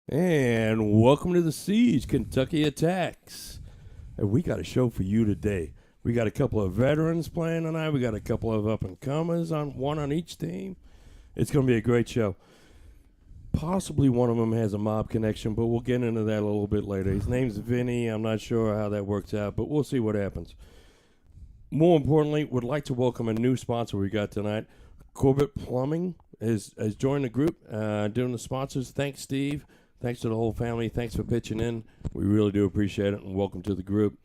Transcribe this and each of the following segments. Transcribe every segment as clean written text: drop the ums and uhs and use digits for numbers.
And welcome to the Siege, Kentucky Attacks. And we got a show for you today. We got a couple of veterans playing tonight. We got a couple of up-and-comers, one on each team. It's going to be a great show. Possibly one of them has a mob connection, but we'll get into that a little bit later. His name's Vinny. I'm not sure how that works out, but we'll see what happens. More importantly, would like to welcome a new sponsor we got tonight. Corbett Plumbing has joined the group, doing the sponsors. Thanks, Steve. Thanks to the whole family. Thanks for pitching in. We really do appreciate it, and welcome to the group.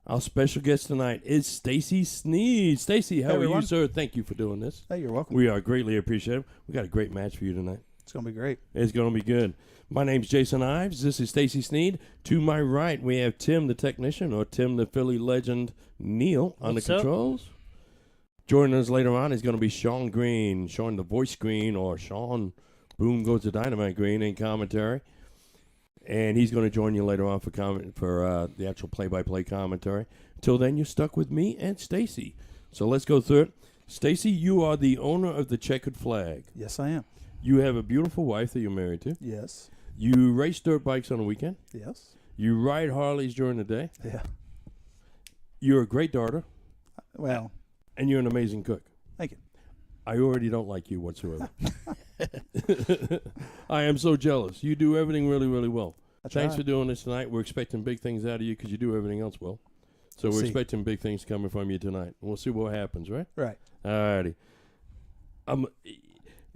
Our special guest tonight is Stacy Sneed. Stacy, how are you, sir? Thank you for doing this. Hey, you're welcome. We are greatly appreciative. We got a great match for you tonight. It's going to be great. It's going to be good. My name's Jason Ives. This is Stacy Sneed. To my right, we have Tim, the technician, or Tim, the Philly legend, Neil, on the controls. Joining us later on is going to be Sean Green, Sean the voice Green, or Sean Boom Goes the Dynamite Green in commentary. And he's going to join you later on for the actual play-by-play commentary. Until then, you're stuck with me and Stacy. So let's go through it. Stacy, you are the owner of the Checkered Flag. Yes, I am. You have a beautiful wife that you're married to. Yes. You race dirt bikes on the weekend. Yes. You ride Harleys during the day. Yeah. You're a great daughter. Well. And you're an amazing cook. Thank you. I already don't like you whatsoever. I am so jealous. You do everything really, really well. Thanks for doing this tonight. We're expecting big things out of you because you do everything else well. So we're expecting big things coming from you tonight. We'll see what happens, right? Right. All righty.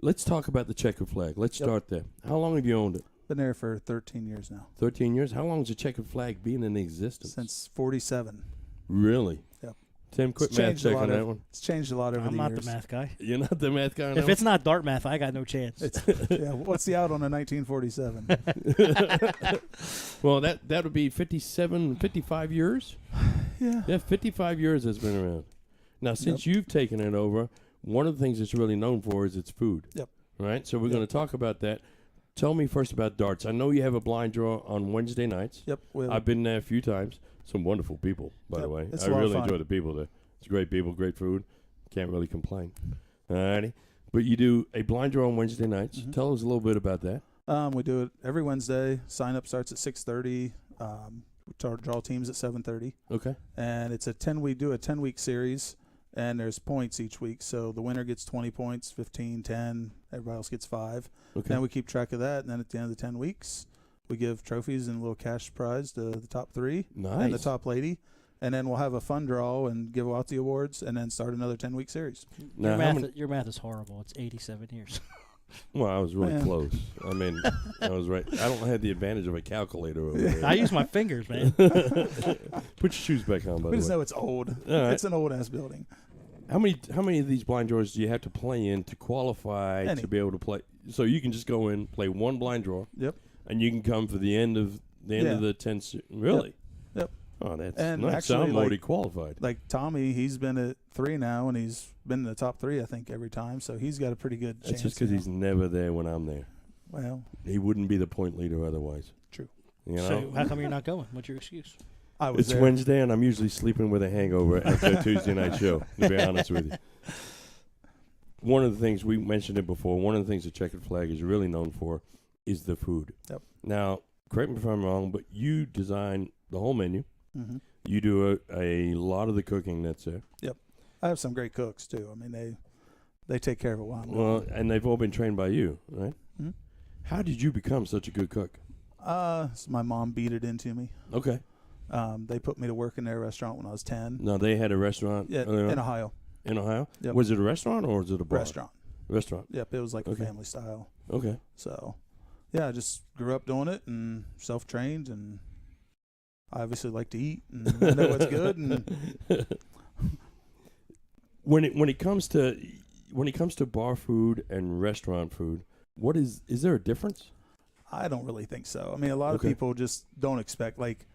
Let's talk about the Checkered Flag. Let's start there. How long have you owned it? Been there for 13 years now. 13 years? How long has the Checkered Flag been in existence? Since 47. Really? Yep. Tim, quit math check on that one. It's changed a lot over the years. I'm not the math guy. You're not the math guy? If it's not dart math, I got no chance. Yeah, what's the out on a 1947? Well, that would be 55 years? Yeah. Yeah, 55 years it's been around. Now, since you've taken it over, one of the things it's really known for is its food. Yep. Right? So we're going to talk about that. Tell me first about darts. I know you have a blind draw on Wednesday nights. Yep. I've been there a few times. Some wonderful people, by the way. It's I really enjoy the people there. It's great people, great food. Can't really complain. All righty. But you do a blind draw on Wednesday nights. Mm-hmm. Tell us a little bit about that. We do it every Wednesday. Sign up starts at 6:30. We draw teams at 7:30. Okay. And it's we do a 10-week series, and there's points each week. So the winner gets 20 points, 15, 10. Everybody else gets 5. Okay. And we keep track of that. And then at the end of the 10 weeks, we give trophies and a little cash prize to the top 3 and the top lady. And then we'll have a fun draw and give out the awards and then start another 10-week series. Now, your math is horrible. It's 87 years. Well, I was really close. I mean, I was right. I don't have the advantage of a calculator over there. I use my fingers, man. Put your shoes back on, by the way. We just know it's old. Right. It's an old-ass building. How many of these blind draws do you have to play in to qualify to be able to play? So you can just go in, play one blind draw. Yep. And you can come for the end of the 10. Really? Yep. Oh, that's and nice. Actually, I'm already qualified. Like Tommy, he's been at 3 now, and he's been in the top 3, I think, every time. So he's got a pretty good chance. That's just because he's never there when I'm there. Well, he wouldn't be the point leader otherwise. True. You know? So how come you're not going? What's your excuse? It's Wednesday, and I'm usually sleeping with a hangover after a Tuesday night show, to be honest with you. One of the things, we mentioned it before, one of the things the Checkered Flag is really known for is the food. Yep. Now, correct me if I'm wrong, but you design the whole menu. Mm-hmm. You do a lot of the cooking that's there. Yep. I have some great cooks, too. I mean, they take care of it while I'm Well, and they've all been trained by you, right? Mm-hmm. How did you become such a good cook? My mom beat it into me. Okay. They put me to work in their restaurant when I was 10. No, they had a restaurant? Yeah, in Ohio. In Ohio? Yep. Was it a restaurant or was it a bar? Restaurant. Yep, it was like a family style. Okay. So, yeah, I just grew up doing it and self-trained, and I obviously like to eat and I know what's good. And when it comes to bar food and restaurant food, is there a difference? I don't really think so. I mean, a lot of people just don't expect, like,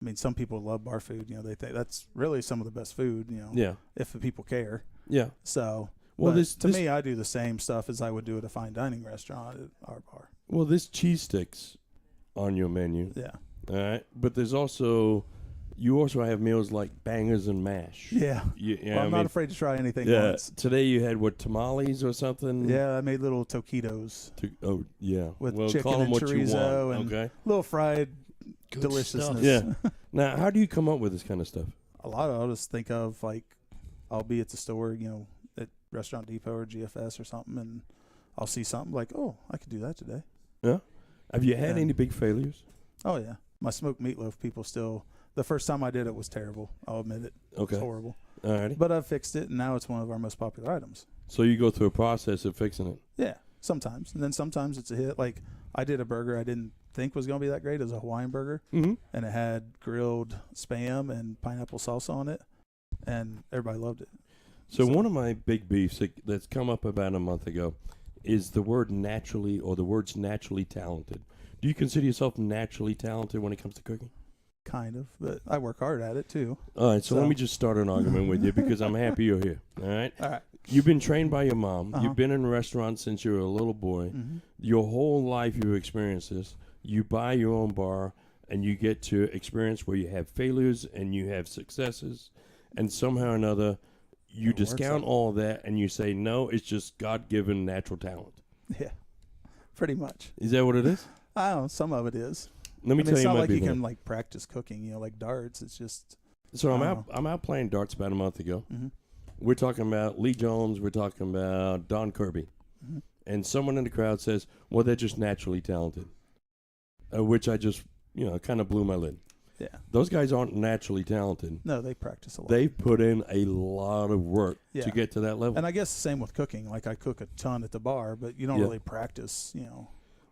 I mean, some people love bar food. You know, they think that's really some of the best food, you know, if the people care. Yeah. So, well, to me, I do the same stuff as I would do at a fine dining restaurant at our bar. Well, there's cheese sticks on your menu. Yeah. All right. But there's also You also have meals like bangers and mash. Yeah. I'm not afraid to try anything once. Today you had, tamales or something? Yeah, I made little taquitos. With chicken call them and what you chorizo want, and little fried Good deliciousness. Yeah. Now, how do you come up with this kind of stuff? A lot of I'll just think of, like, I'll be at the store, at Restaurant Depot or GFS or something, and I'll see something like, oh, I could do that today. Yeah. Have you had any big failures? Oh, yeah. My smoked meatloaf, people still, the first time I did it was terrible. I'll admit it. Okay. It's horrible. All righty. But I've fixed it, and now it's one of our most popular items. So you go through a process of fixing it? Yeah, sometimes. And then sometimes it's a hit. Like, I did a burger I didn't think was going to be that great. It was a Hawaiian burger, and it had grilled Spam and pineapple salsa on it, and everybody loved it. So one of my big beefs that's come up about a month ago is the word naturally, or the words naturally talented. Do you consider yourself naturally talented when it comes to cooking? Kind of, but I work hard at it too. All right, so let me just start an argument with you because I'm happy you're here. All right? All right. You've been trained by your mom. You've been in restaurants since you were a little boy. Your whole life you've experienced this. You buy your own bar, and you get to experience where you have failures and you have successes, and somehow or another you discount all that and you say, no, it's just God-given natural talent. Yeah, pretty much. Is that what it is? I don't know. Some of it is. Let me tell you, it's not like you can practice cooking, like darts. It's just. So I'm out playing darts about a month ago. We're talking about Lee Jones. We're talking about Don Kirby, and someone in the crowd says, "Well, they're just naturally talented," which I just kind of blew my lid. Yeah, those guys aren't naturally talented. No, they practice a lot. They put in a lot of work to get to that level. And I guess the same with cooking. Like, I cook a ton at the bar, but you don't really practice.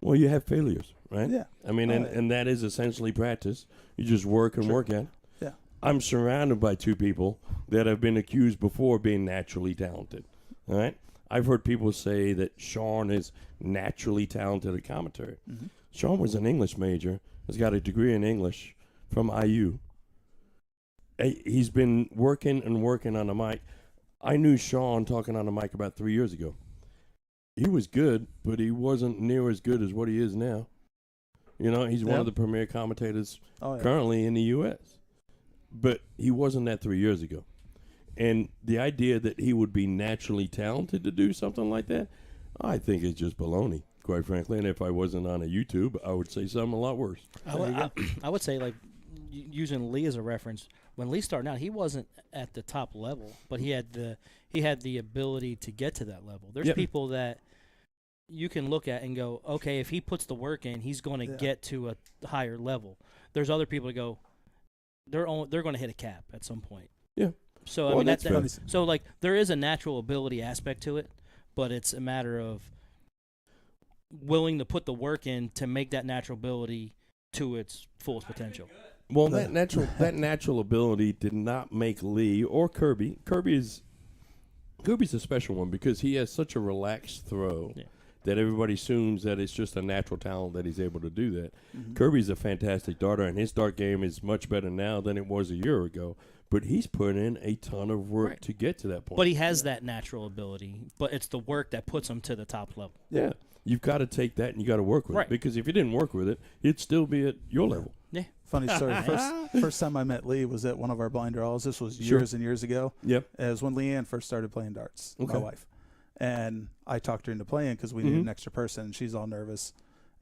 Well, you have failures, right? Yeah. I mean, and that is essentially practice. You just work and work at it. Yeah. I'm surrounded by two people that have been accused before of being naturally talented. All right? I've heard people say that Sean is naturally talented at commentary. Sean was an English major, has got a degree in English from IU. He's been working and working on the mic. I knew Sean talking on the mic about 3 years ago. He was good, but he wasn't near as good as what he is now. He's one of the premier commentators currently in the U.S. But he wasn't that 3 years ago. And the idea that he would be naturally talented to do something like that, I think is just baloney, quite frankly. And if I wasn't on a YouTube, I would say something a lot worse. I would say, like, using Lee as a reference, when Lee started out, he wasn't at the top level, but he had the ability to get to that level. There's people that you can look at and go, okay, if he puts the work in, he's going to get to a higher level. There's other people that go, they're going to hit a cap at some point. Yeah. So I mean that's so like there is a natural ability aspect to it, but it's a matter of willing to put the work in to make that natural ability to its fullest potential. Well, that natural ability did not make Lee or Kirby. Kirby's a special one because he has such a relaxed throw that everybody assumes that it's just a natural talent that he's able to do that. Kirby's a fantastic darter, and his dart game is much better now than it was a year ago. But he's put in a ton of work to get to that point. But he has that natural ability, but it's the work that puts him to the top level. Yeah. You've got to take that and you got to work with it. Because if you didn't work with it, it'd still be at your level. Yeah. Funny story. First time I met Lee was at one of our blind draws. This was years and years ago. Yep. It was when Leanne first started playing darts, my wife. And I talked her into playing because we needed an extra person, and she's all nervous.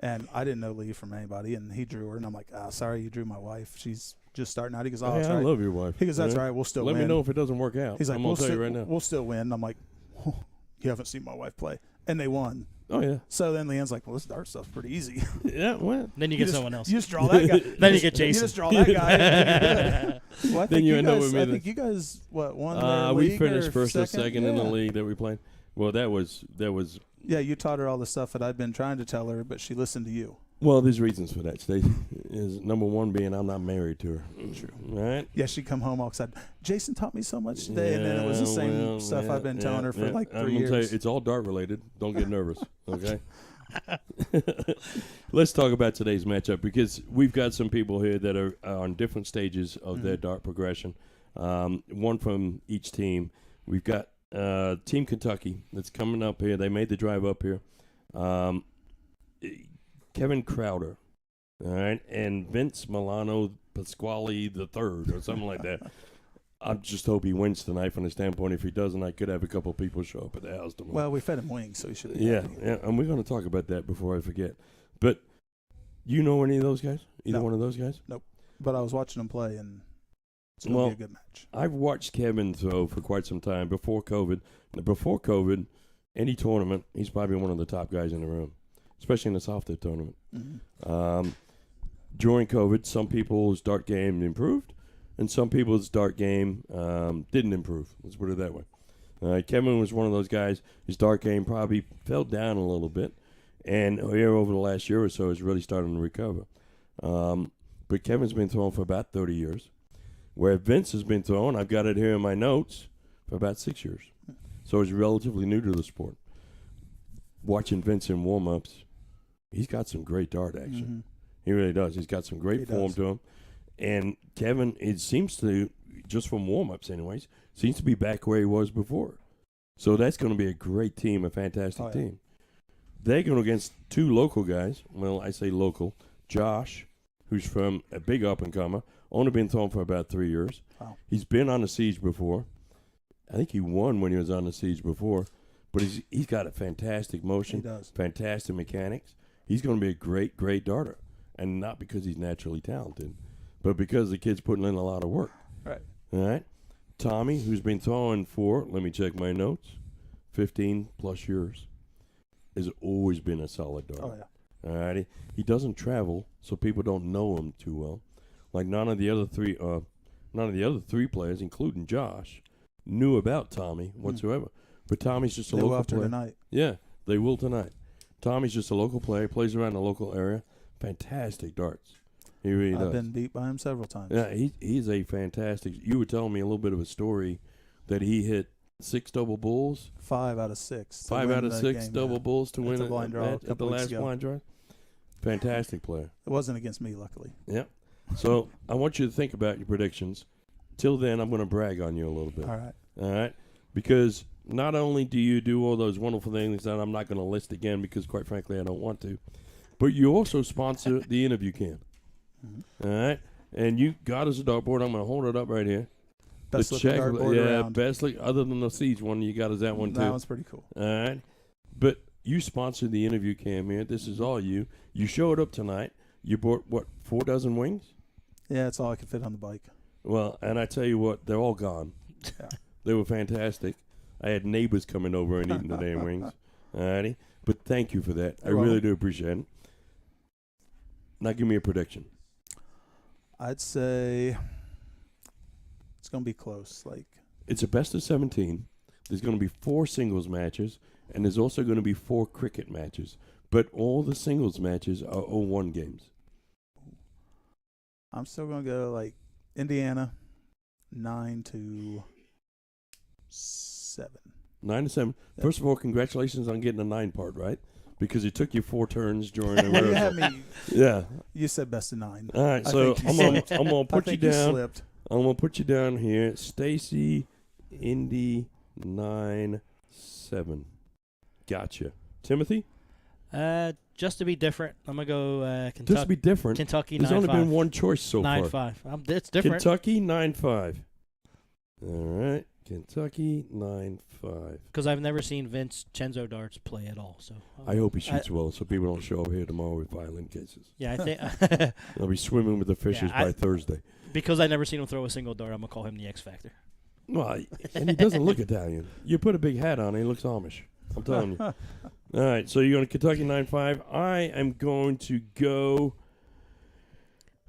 And I didn't know Lee from anybody, and he drew her. And I'm like, sorry, you drew my wife. She's just starting out. He goes, I love your wife. He goes, that's right. We'll still win. Let me know if it doesn't work out. He's like, I'm going to tell you right now. We'll still win. I'm like, you haven't seen my wife play. And they won. Oh, yeah. So then Leanne's like, well, this dart stuff's pretty easy. Yeah, well. Then you get someone else. You just draw that guy. Then you get Jason. You just draw that guy. Well, I think you end up with me. I think you guys, won the league? We finished first or second in the Yeah. league that we played. Well, that was. Yeah, you taught her all the stuff that I'd been trying to tell her, but she listened to you. Well, there's reasons for that. Is number one being I'm not married to her. True. Right? Yeah, she'd come home all excited. Jason taught me so much today, and then it was the same stuff I've been telling her for like 3 years. Tell you, it's all dart related. Don't get nervous, okay? Let's talk about today's matchup because we've got some people here that are on different stages of their dart progression. One from each team. We've got Team Kentucky that's coming up here. They made the drive up here. Kevin Crowder, all right, and Vince Milano Pasquale the third or something like that. I just hope he wins tonight from the standpoint. If he doesn't, I could have a couple of people show up at the house tomorrow. Well, we fed him wings, so he should. Yeah, and we're going to talk about that before I forget. But you know any of those guys? Either one of those guys? Nope. But I was watching him play, and it's going to be a good match. I've watched Kevin throw for quite some time before COVID. Before COVID, any tournament, he's probably one of the top guys in the room, especially in the software tournament. Mm-hmm. During COVID, some people's dart game improved, and some people's dart game didn't improve. Let's put it that way. Kevin was one of those guys. His dart game probably fell down a little bit, and here over the last year or so, is really starting to recover. But Kevin's been throwing for about 30 years, where Vince has been throwing, I've got it here in my notes, for about 6 years. So he's relatively new to the sport. Watching Vince in warm-ups, he's got some great dart action. Mm-hmm. He really does. He's got some great form to him. And Kevin, it seems to, just from warm-ups anyways, seems to be back where he was before. So that's going to be a great team, a fantastic team. They're going against two local guys. Well, I say local. Josh, who's from a big up-and-comer, only been throwing for about 3 years. Wow. He's been on the Siege before. I think he won when he was on the Siege before. But he's got a fantastic motion. He does. Fantastic mechanics. He's going to be a great, great darter. And not because he's naturally talented, but because the kid's putting in a lot of work. Right. All right. Tommy, who's been throwing for, let me check my notes, 15-plus years, has always been a solid darter. Oh, yeah. All righty. He doesn't travel, so people don't know him too well. Like none of the other three players, including Josh, knew about Tommy whatsoever. But Tommy's just a local player. They will tonight. Yeah, they will tonight. Tommy's just a local player, plays around the local area. Fantastic darts. He really does. I've been beat by him several times. Yeah, he's a fantastic. You were telling me a little bit of a story that he hit 6 double bulls. 5 out of 6. 5 out of 6 double bulls to win a blind draw at the last blind draw. Fantastic player. It wasn't against me, luckily. Yep. So I want you to think about your predictions. Till then, I'm going to brag on you a little bit. All right. All right? Because not only do you do all those wonderful things that I'm not going to list again because, quite frankly, I don't want to, but you also sponsor the interview camp. Mm-hmm. All right? And you got us a dartboard. I'm going to hold it up right here. Best looking dartboard around. Best look. Other than the Siege one, you got us that one, too. That one's pretty cool. All right? But you sponsored the interview camp here. This is all you. You showed up tonight. You bought, 4 dozen wings? Yeah, it's all I could fit on the bike. Well, and I tell you what, they're all gone. Yeah. They were fantastic. I had neighbors coming over and eating the damn wings. All righty? But thank you for that. I really do appreciate it. Now give me a prediction. I'd say it's going to be close. It's a best of 17. There's going to be 4 singles matches, and there's also going to be 4 cricket matches. But all the singles matches are 0-1 games. I'm still going to go Indiana 9-7. 9-7. Yep. First of all, congratulations on getting the 9 part right, because it took you 4 turns during the rehearsal. You had me. Yeah. You said best of 9. All right, so I'm gonna put you down. Slipped. I'm gonna put you down here. Stacy, Indy, 9-7. Gotcha. Timothy? Just to be different, I'm gonna go Kentucky. Just to be different. Kentucky 9-5. There's only been one choice so 9-5. far. It's different. Kentucky 9-5. All right. Kentucky 9-5. Because I've never seen Vince Chenzo darts play at all. So I hope he shoots well, so people don't show up here tomorrow with violin cases. Yeah, I think I'll be swimming with the fishes by Thursday. Because I never seen him throw a single dart, I'm gonna call him the X Factor. Well, and he doesn't look Italian. You put a big hat on, and he looks Amish. I'm telling you. All right, so you're going to Kentucky 9-5. I am going to go.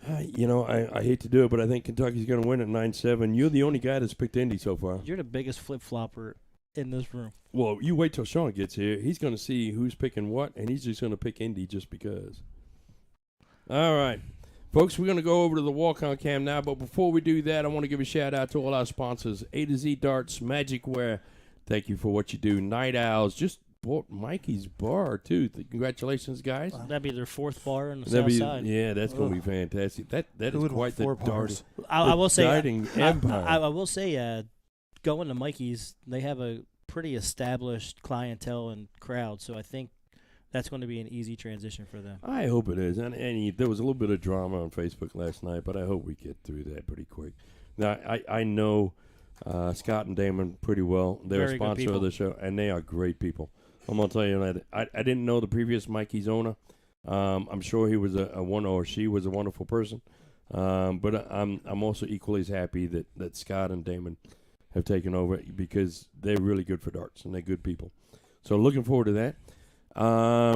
I hate to do it, but I think Kentucky's going to win at 9-7. You're the only guy that's picked Indy so far. You're the biggest flip-flopper in this room. Well, you wait till Sean gets here. He's going to see who's picking what, and he's just going to pick Indy just because. All right. Folks, we're going to go over to the walk-on cam now, but before we do that, I want to give a shout-out to all our sponsors, A to Z Darts, Magic Wear. Thank you for what you do. Night Owls just bought Mikey's bar, too. Congratulations, guys. That'd be their 4th bar on the south side. Yeah, that's going to be fantastic. That is quite the dart. I will say, empire. I will say, going to Mikey's, they have a pretty established clientele and crowd, so I think that's going to be an easy transition for them. I hope it is. And there was a little bit of drama on Facebook last night, but I hope we get through that pretty quick. Now, I know Scott and Damon pretty well. They're Very a good sponsor people. of the show, and they are great people. I'm going to tell you that I didn't know the previous Mikey's owner. I'm sure he was she was a wonderful person. But I'm also equally as happy that Scott and Damon have taken over because they're really good for darts and they're good people. So looking forward to that.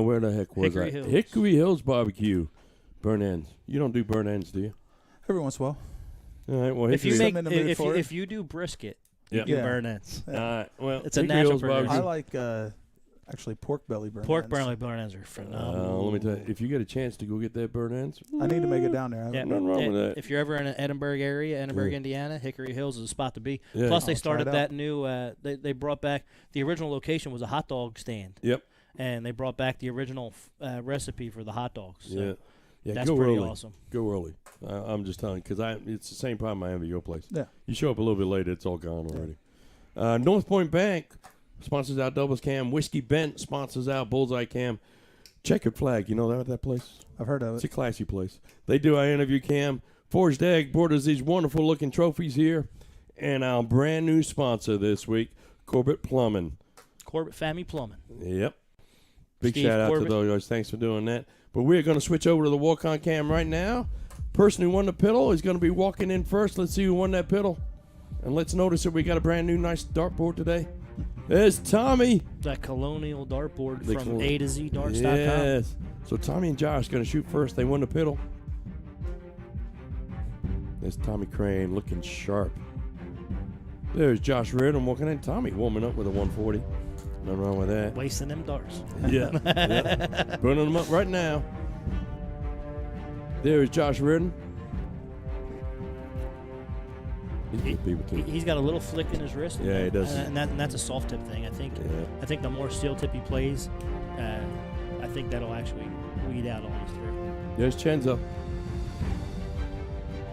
Where the heck was Hickory I? Hills. Hickory Hills Barbecue. Burn ends. You don't do burn ends, do you? Every once in a while. All right. Well, If you Hickory make- in the mood for it. if you do brisket, Yeah. you do Yeah. burn ends. well, It's a Hickory natural Hills burger. Barbecue. I like actually pork belly burn Pork ends. burn ends are phenomenal. Let me tell you, if you get a chance to go get that burn ends, I need to make it down there. Yeah, nothing wrong with that. If you're ever in an Edinburgh area, Edinburgh, Yeah. Indiana, Hickory Hills is a spot to be. Yeah. Plus, they I'll try started it out. that new. They brought back the original location was a hot dog stand. Yep. And they brought back the original recipe for the hot dogs. So Yeah. that's Go pretty early. awesome. Go early. I'm just telling you because it's the same problem I have at your place. Yeah. You show up a little bit later, it's all gone already. North Point Bank sponsors out Doubles Cam. Whiskey Bent sponsors out Bullseye Cam. Checkered Flag, you know that place? I've heard of It's it. a classy place. They do our interview cam. Forged Egg borders these wonderful looking trophies here. And our brand new sponsor this week, Corbett Plumbing. Corbett Family Plumbing. Yep. Big Steve shout out Corbett. to those guys. Thanks for doing that. But we're going to switch over to the walk-on cam right now. Person who won the piddle is going to be walking in first. Let's see who won that piddle. And let's notice that we got a brand new nice dartboard today. There's Tommy. That colonial dartboard The from A to Z darts.com. Yes. So Tommy and Josh going to shoot first. They won the piddle. There's Tommy Crain looking sharp. There's Josh Reardon walking in. Tommy warming up with a 140. Nothing wrong with that. Wasting them darts. Yeah. Yeah. Burning them up right now. There's Josh Reardon. He's good people too. He's got a little flick in his wrist. Yeah, he does. And that's a soft tip thing. I think. Yeah. I think the more steel tip he plays, I think that'll actually weed out all his throw. There's Chenzo.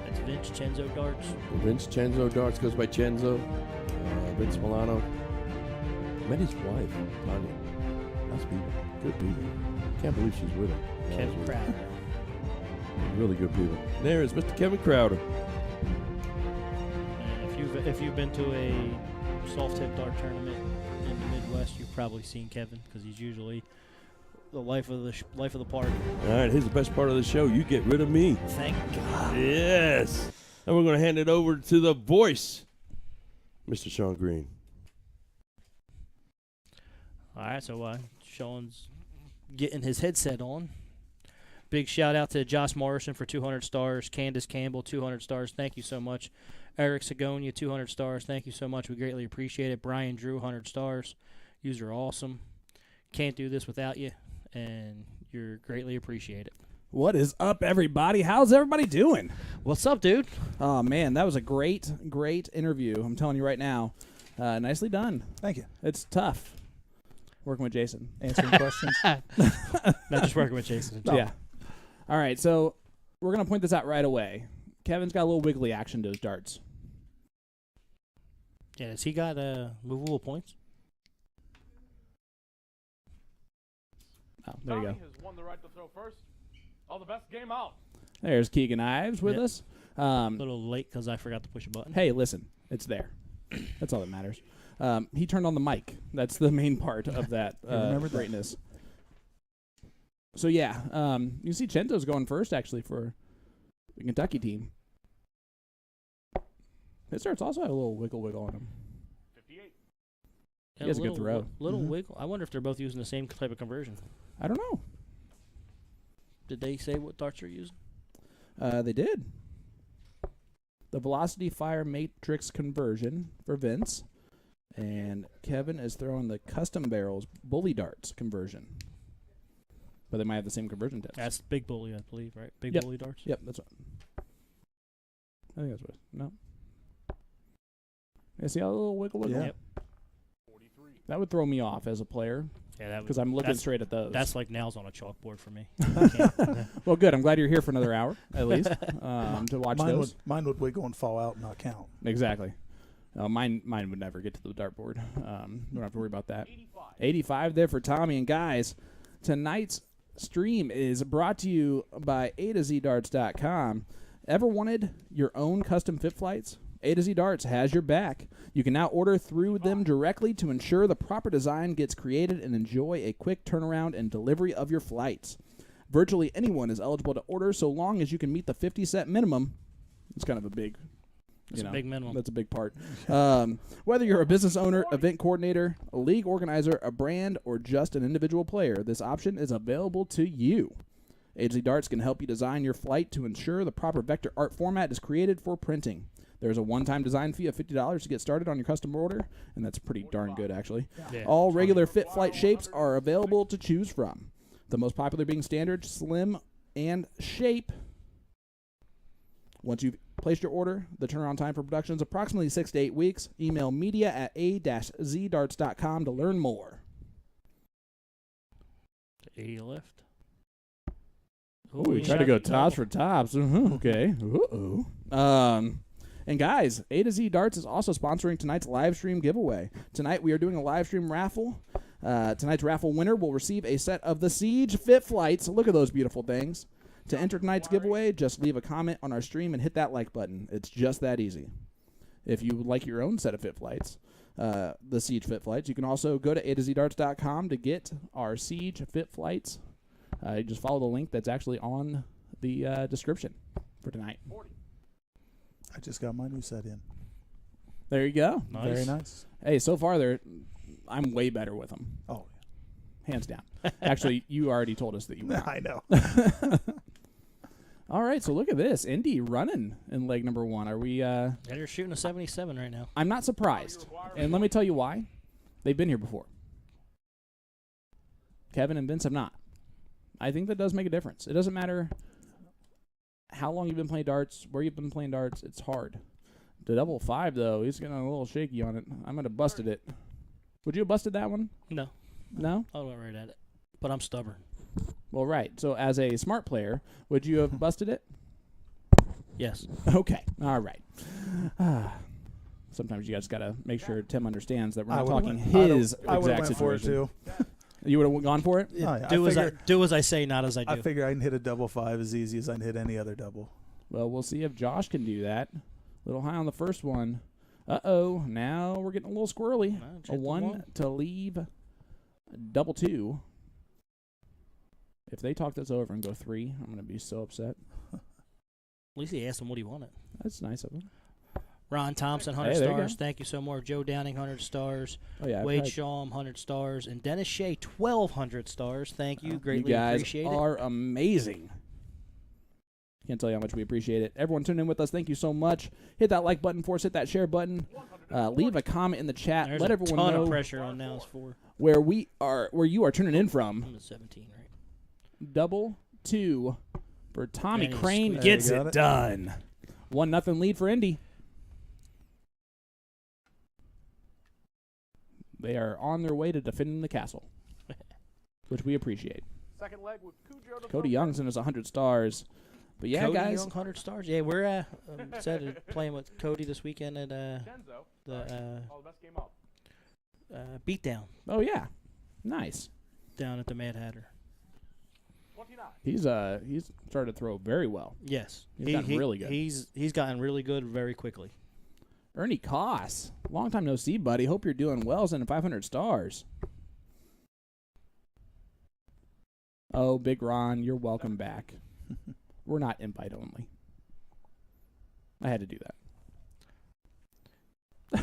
That's Vince Chenzo darts. Vince Chenzo darts goes by Chenzo. Vince Milano. Met his wife, Tanya. Nice people. Good people. Can't believe she's with him. Kevin Crowder. Really good people. There is Mr. Kevin Crowder. And if you've been to a soft tip dart tournament in the Midwest, you've probably seen Kevin because he's usually the life of the party. All right, here's the best part of the show. You get rid of me. Thank God. Yes. And we're going to hand it over to the voice, Mr. Sean Green. All right, so Sean's getting his headset on. Big shout out to Josh Morrison for 200 stars. Candace Campbell, 200 stars. Thank you so much. Eric Segonia, 200 stars. Thank you so much. We greatly appreciate it. Brian Drew, 100 stars. You're awesome. Can't do this without you, and you're greatly appreciated. What is up, everybody? How's everybody doing? What's up, dude? Oh, man, that was a great interview. I'm telling you right now. Nicely done. Thank you. It's tough working with Jason. Answering questions. Not just working with Jason. Yeah. All right, so we're going to point this out right away. Kevin's got a little wiggly action to his darts. Yeah, has he got movable points? Oh, there you go. Tommy has won the right to throw first. All the best. Game out. There's Keegan Ives with Yep. us. A little late because I forgot to push a button. Hey, listen, it's there. That's all that matters. He turned on the mic. That's the main part of that remembered that. greatness. So, yeah, you see Chenzo's going first, actually, for the Kentucky team. His darts also have a little wiggle on them. 58. Yeah, He has a good throw. Little Mhm. wiggle. I wonder if they're both using the same type of conversion. I don't know. Did they say what darts they're using? They did. The Velocity Fire Matrix conversion for Vince. And Kevin is throwing the Custom Barrels Bully Darts conversion. But they might have the same conversion tips. That's Big Bully, I believe, right? Big Yep. Bully darts. Yep, that's what. I think that's what. No. You see how a little wiggle? Yeah. Yep. 43. That would throw me off as a player Yeah, that because I'm looking that's- straight at those. That's like nails on a chalkboard for me. I can't. Well, good. I'm glad you're here for another hour at least to watch mine those. would wiggle and fall out and not count. Exactly. Mine would never get to the dartboard. Don't have to worry about that. 85. 85 there for Tommy. And guys, tonight's stream is brought to you by A to Z Darts.com. Ever wanted your own custom fit flights? A to Z Darts has your back. You can now order through them directly to ensure the proper design gets created and enjoy a quick turnaround and delivery of your flights. Virtually anyone is eligible to order so long as you can meet the 50 set minimum. It's kind of a big... That's a big minimum. That's a big part. Whether you're a business owner, event coordinator, a league organizer, a brand, or just an individual player, this option is available to you. A to Z Darts can help you design your flight to ensure the proper vector art format is created for printing. There's a one-time design fee of $50 to get started on your custom order, and that's pretty darn good, actually. Yeah. All regular fit flight shapes are available to choose from. The most popular being standard, slim, and shape. Once you've placed your order, the turnaround time for production is approximately 6 to 8 weeks. Email media@a-zdarts.com to learn more. 80 left. Oh, we tried to go tops for tops. Okay. Uh-oh. And guys, A to Z Darts is also sponsoring tonight's live stream giveaway. Tonight we are doing a live stream raffle. Tonight's raffle winner will receive a set of the Siege Fit Flights. Look at those beautiful things. To enter tonight's giveaway, just leave a comment on our stream and hit that like button. It's just that easy. If you would like your own set of Fit Flights, the Siege Fit Flights, you can also go to a-to-zdarts.com to get our Siege Fit Flights. You just follow the link that's actually on the description for tonight. I just got my new set in. There you go. Nice. Very nice. Hey, so far I'm way better with them. Oh, Hands down. Actually, you already told us that you were. I know. All right, so look at this. Indy running in leg number 1. Are we... Yeah, they're shooting a 77 right now. I'm not surprised. And let me tell you why. They've been here before. Kevin and Vince have not. I think that does make a difference. It doesn't matter how long you've been playing darts, where you've been playing darts. It's hard. The double 5, though, he's getting a little shaky on it. I might have busted it. Would you have busted that one? No. No? I went right at it. But I'm stubborn. Well, right. So as a smart player, would you have busted it? Yes. Okay. All right. Sometimes you guys got to make sure Tim understands that we're not talking his I would've exact went for it situation. too. You would have gone for it? Yeah, Do as I say, not as I do. I figure I can hit a double 5 as easy as I can hit any other double. Well, we'll see if Josh can do that. A little high on the first one. Uh-oh. Now we're getting a little squirrely. A 1 to leave. Double 2. If they talk this over and go 3, I'm going to be so upset. At least he asked him what he wanted. That's nice of him. Ron Thompson, 100 Hey, there you stars. go. Thank you so much. Joe Downing, 100 stars. Oh, yeah. Wade Shawm, 100 stars. And Dennis Shea, 1,200 stars. Thank you. Greatly you guys appreciate it. are amazing. Can't tell you how much we appreciate it. Everyone tuning in with us, thank you so much. Hit that like button for us. Hit that share button. Leave a comment in the chat. There's Let a everyone ton know of pressure on Nels 4. where you are tuning in from. I'm at 17, right? Double 2 for Tommy And he Crain squeezed. gets There you it got it. done. 1-0 lead for Indy. They are on their way to defending the castle, which we appreciate. Second leg with Cujo to Cody throw Young sent us 100 stars. But yeah, Cody guys. Young, 100 stars. Yeah, we're excited playing with Cody this weekend at Chenzo. the Oh, the best game up. Beatdown Oh yeah, nice. down at the Mad Hatter. 29. He's started to throw very well. Yes, He's gotten really good. He's gotten really good very quickly. Ernie Koss, long time no see, buddy. Hope you're doing well. Sending 500 stars. Oh, Big Ron, you're welcome back. We're not invite only. I had to do that.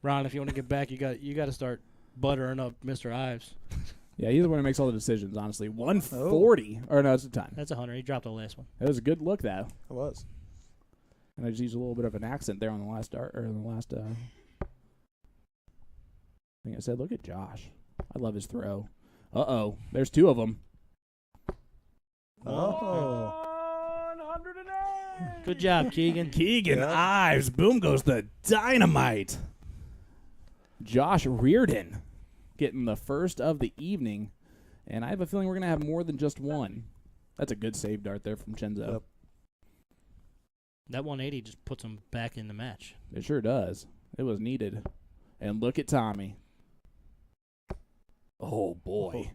Ron, if you want to get back, you got to start buttering up Mr. Ives. Yeah, he's the one who makes all the decisions, honestly. 140. Or no, it's a ton. That's 100. He dropped the last one. It was a good look, though. It was. And I just used a little bit of an accent there on the last dart, or the last thing I said. Look at Josh. I love his throw. Uh-oh. There's 2 of them. Oh. 108. Good job, Keegan. Keegan Yeah. Ives. Boom goes the dynamite. Josh Reardon getting the first of the evening. And I have a feeling we're going to have more than just one. That's a good save dart there from Chenzo. Yep. That 180 just puts him back in the match. It sure does. It was needed. And look at Tommy. Oh, boy.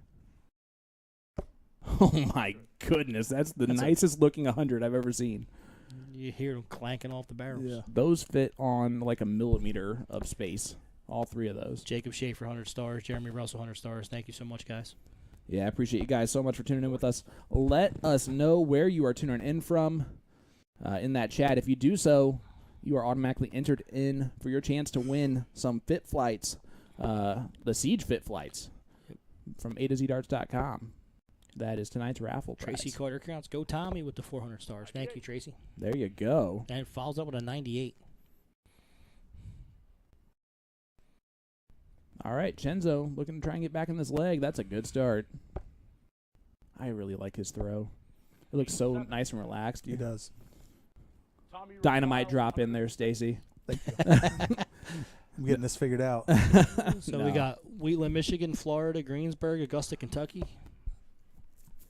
Oh, my goodness. That's the nicest looking 100 I've ever seen. You hear them clanking off the barrels. Yeah. Those fit on like a millimeter of space. All 3 of those. Jacob Schaefer, 100 stars. Jeremy Russell, 100 stars. Thank you so much, guys. Yeah, I appreciate you guys so much for tuning in with us. Let us know where you are tuning in from in that chat. If you do so, you are automatically entered in for your chance to win some Fit Flights, the Siege Fit Flights from A2ZDarts.com. That is tonight's raffle prize. Tracy Carter counts. Go Tommy with the 400 stars. Thank you, Tracy. There you go. And it follows up with a 98. All right, Chenzo looking to try and get back in this leg. That's a good start. I really like his throw. It looks so nice and relaxed. He does. Tommy Dynamite Romano, drop in there, Stacy. I'm getting this figured out. So we got Wheatland, Michigan, Florida, Greensburg, Augusta, Kentucky.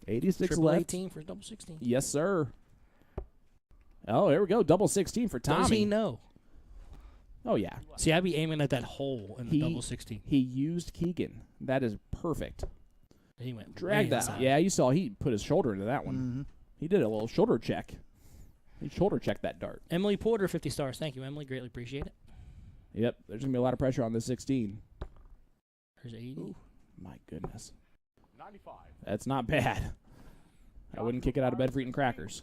86 Triple left. 18 for double 16. Yes, sir. Oh, here we go. Double 16 for Tommy. Does he know? Oh, yeah. See, I'd be aiming at that hole in the He- double 16. He used Keegan. That is perfect. He went Drag way that. inside. Yeah, you saw he put his shoulder into that one. Mm-hmm. He did a little shoulder check. He shoulder checked that dart. Emily Porter, 50 stars. Thank you, Emily. Greatly appreciate it. Yep, there's going to be a lot of pressure on this 16. There's 80. Ooh, my goodness. 95. That's not bad. I wouldn't kick it out of bed for eating crackers.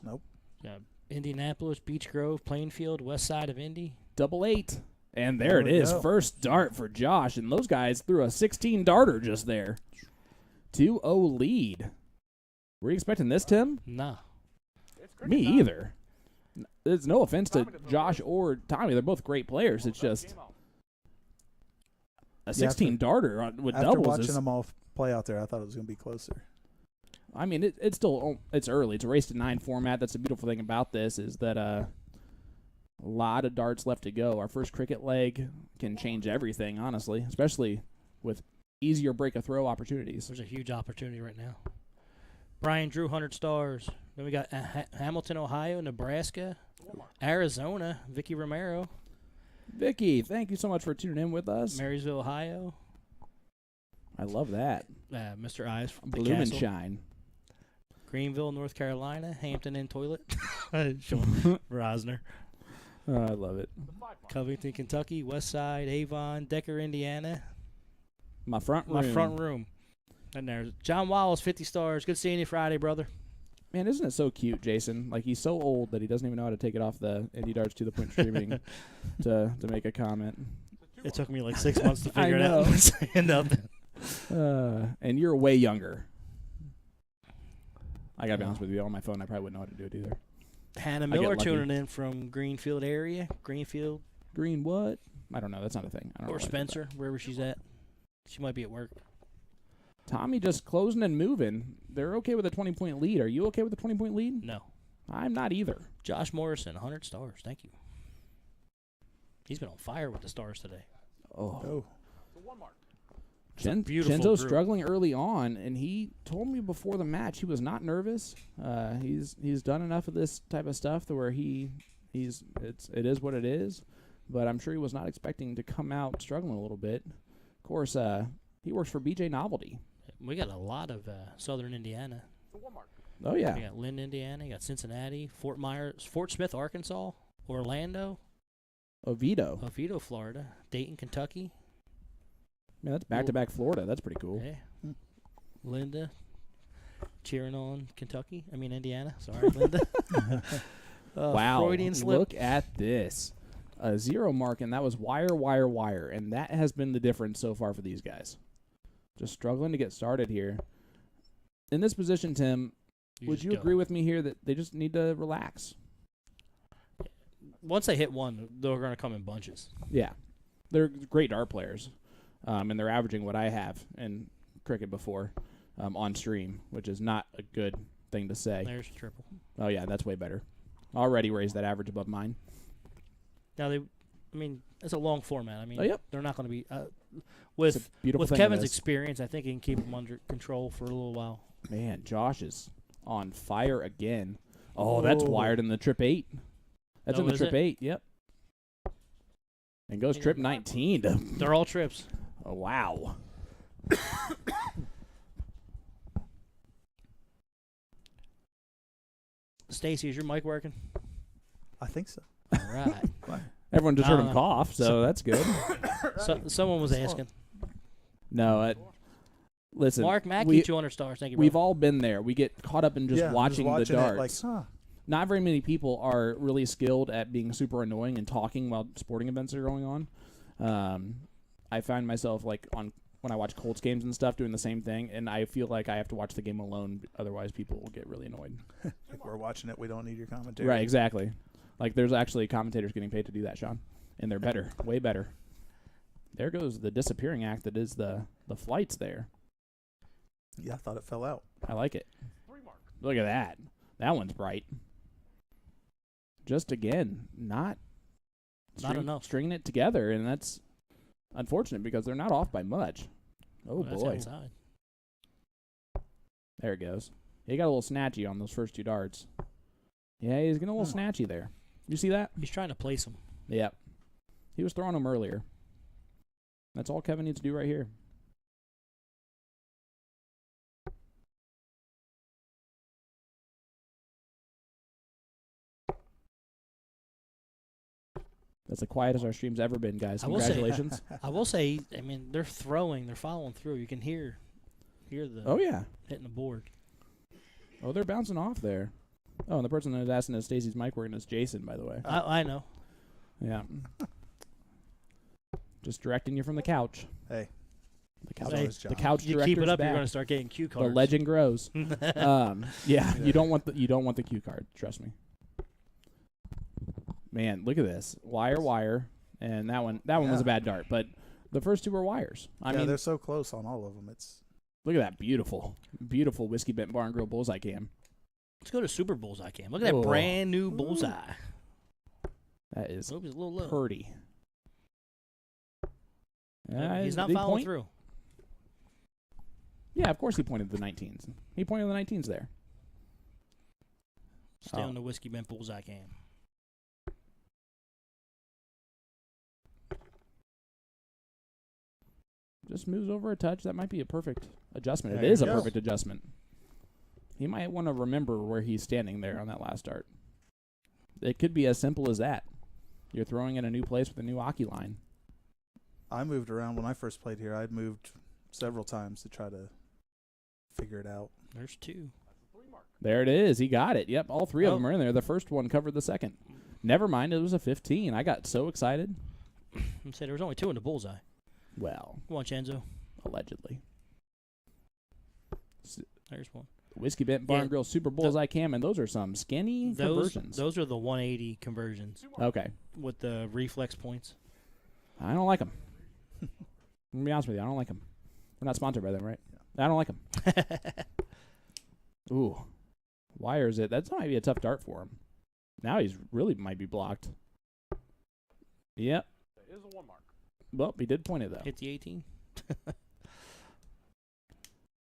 Got Indianapolis, Beech Grove, Plainfield, west side of Indy. Double 8. And there it There we is. go. First dart for Josh. And those guys threw a 16 darter just there. 2-0 lead. Were you expecting this, Tim? Nah. It's cricket Me time. either. There's no offense to Josh or Tommy. They're both great players. It's just Game out. a 16 darter with After doubles. watching Is, them all play out there, I thought it was going to be closer. I mean, it's still it's early. It's a race to 9 format. That's the beautiful thing about this is that a lot of darts left to go. Our first cricket leg can change everything, honestly, especially with easier break a throw opportunities. There's a huge opportunity right now. Brian Drew, 100 stars. Then we got Hamilton, Ohio, Nebraska, Arizona, Vicky Romero, Vicky, thank you so much for tuning in with us. Marysville, Ohio, I love that. Mr. Eyes from the Bloom and Castle, shine. Greenville, North Carolina, Hampton Inn Toilet, Sean Rosner, I love it. Covington, Kentucky, West Side, Avon, Decker, Indiana, My front room. my front room. And there's John Wallace, 50 stars. Good seeing you Friday, brother. Man, isn't it so cute, Jason? Like, he's so old that he doesn't even know how to take it off the Indy Darts to the point streaming to make a comment. It took me like 6 months to I figure it know. out. Saying nothing. And you're way younger. I gotta be honest with you. On my phone, I probably wouldn't know how to do it either. Hannah get Miller lucky. tuning in from Greenfield area. Greenfield Green what? I don't know. That's not a thing. I don't know or what I did Spencer, wherever she's at. She might be at work. that. Tommy just closing and moving. They're okay with a 20-point lead. Are you okay with a 20-point lead? No. I'm not either. Josh Morrison, 100 stars. Thank you. He's been on fire with the stars today. Oh, The one mark. beautiful Chenzo group. struggling early on, and he told me before the match he was not nervous. He's done enough of this type of stuff to where it is what it is. But I'm sure he was not expecting to come out struggling a little bit. Of course, he works for BJ Novelty. We got a lot of southern Indiana. The one mark. Oh yeah, We got Lynn, Indiana. You got Cincinnati, Fort Smith, Arkansas, Orlando, Oviedo. Oviedo, Florida, Dayton, Kentucky. Man, that's back-to-back Florida. That's pretty cool. Yeah. Linda, cheering on Kentucky. I mean Indiana. Sorry, Linda. Wow, Freudian slip. look at this. A 0 mark, and that was wire, and that has been the difference so far for these guys. Just struggling to get started here. In this position, Tim, would just you go. agree with me here that they just need to relax? Once they hit one, they're going to come in bunches. Yeah. They're great dart players, and they're averaging what I have in cricket before on stream, which is not a good thing to say. There's a triple. Oh, yeah, that's way better. Already raised that average above mine. Now it's a long format. I mean, Oh, yep. they're not going to be It's a with beautiful thing Kevin's it is. experience. I think he can keep them under control for a little while. Man, Josh is on fire again. Oh, that's Whoa. wired in the trip 8. That's Oh, in the is trip it? 8, yep. And goes trip 19 to, They're all trips. oh, wow. Stacy, is your mic working? I think so. All right. Everyone just heard him Uh, cough, so that's good. So, someone was asking. No, listen. Mark Mackey, 200 stars. Thank you, bro. We've all been there. We get caught up in just Yeah, watching the it, darts. like, Not very many people are really skilled at being super annoying and talking while sporting events are going on. I find myself like when I watch Colts games and stuff doing the same thing, and I feel like I have to watch the game alone. Otherwise, people will get really annoyed. like we're watching it. We don't need your commentary. Right, exactly. Like there's actually commentators getting paid to do that, Sean, and they're better, way better. There goes the disappearing act that is the flights there. Yeah, I thought it fell out. I like it. 3 mark. Look at that. That one's bright. Just again, not enough. stringing it together, and that's unfortunate because they're not off by much. Oh That's boy. outside. There it goes. He got a little snatchy on those first 2 darts. Yeah, he's getting a little snatchy there. You see that? He's trying to place him. Yep. He was throwing them earlier. That's all Kevin needs to do right here. That's the quietest our stream's ever been, guys. I will say- Congratulations. I will say, I mean, they're throwing, they're following through. You can hear the Oh, yeah. hitting the board. Oh, they're bouncing off there. Oh, and the person that was asking is Stacy's mic working is Jason, by the way. I know. Yeah. Just directing you from the couch. Hey, The couch. That's his The job. couch You director's keep it up, back. you're going to start getting cue The cards. legend grows. Yeah, you don't want the cue card. Trust me. Man, look at this wire, and that one was a bad dart, but the first 2 were wires. I mean, they're so close on all of them. It's look at that beautiful whiskey bent bar and grill bullseye cam. Let's go to Super Bullseye cam. Look at that Oh. brand new bullseye. That is Oops, it's a little low. pretty. He's not did he following point? through. Yeah, of course he pointed to the 19s. He pointed to the 19s there. Stay Oh. on the whiskey bent bullseye cam. Just moves over a touch. That might be a perfect adjustment. There It is you a go. perfect adjustment. He might want to remember where he's standing there on that last dart. It could be as simple as that. You're throwing in a new place with a new hockey line. I moved around when I first played here. I'd moved several times to try to figure it out. There's 2. 3 mark. There it is. He got it. Yep, all 3 of Oh. them are in there. The first one covered the second. Never mind, it was a 15. I got so excited. I'm saying there was only 2 in the bullseye. Well, Come on, Chenzo. allegedly. There's one. Whiskey Bent Bar Yeah, and Grill Super Bullseye Cam, and those are some skinny conversions. Those are the 180 conversions Okay. with the reflex points. I don't like them. I'm going to be honest with you. I don't like them. We're not sponsored by them, right? I don't like them. Ooh. Wire is it? That might be a tough dart for him. Now he's really might be blocked. Yep. That is a 1 mark. Well, he did point it, though. Hit the 18.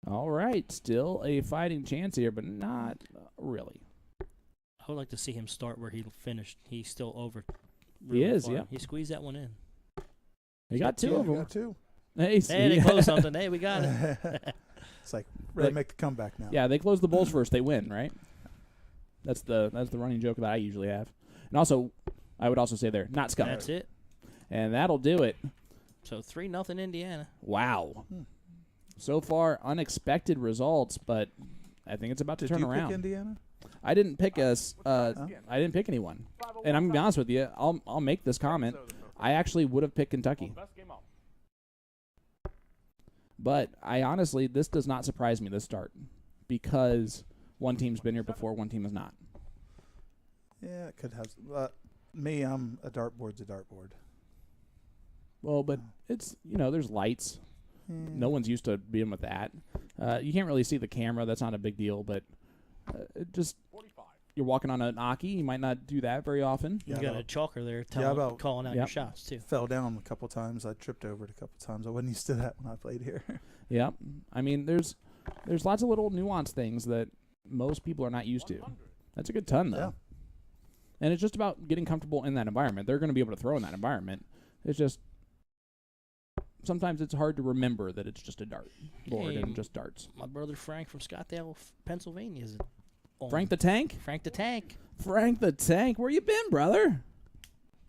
All right. Still a fighting chance here, but not really. I would like to see him start where he finished. He's still over. He is, far. yeah. He squeezed that one in. He got 2 of We them. got 2. Hey, Hey, they closed something. Hey, we got it. It's like ready Like- to make the comeback now. Yeah, they close the bowls first, they win, right? That's the running joke that I usually have. And also, I would also say there, not scum. That's it. And that'll do it. So 3-0 Indiana. Wow. So far, unexpected results, but I think it's about to Did turn you around. pick Indiana? I didn't pick us. I didn't pick anyone. 501 And I'm gonna be honest with you. I'll make this comment. I actually would have picked Kentucky, Best game out. but I honestly, this does not surprise me this start because one team's been here before, one team has not. Yeah, it could have. Me, I'm a dartboard's a dartboard. Well, but it's there's lights. No one's used to being with that. You can't really see the camera. That's not a big deal, but it just 45. you're walking on an Aki. You might not do that very often. Yeah, You got a about- chalker there about- calling out your Yep. shots, too. Fell down a couple times. I tripped over it a couple times. I wasn't used to that when I played here. Yeah. I mean, there's lots of little nuanced things that most people are not used to. 100. That's a good ton, though. Yeah. And it's just about getting comfortable in that environment. They're going to be able to throw in that environment. It's just sometimes it's hard to remember that it's just a dart board Hey, and just darts. My brother Frank from Scottsdale, Pennsylvania is an Frank the Tank? Frank the Tank. Frank the Tank, where you been, brother?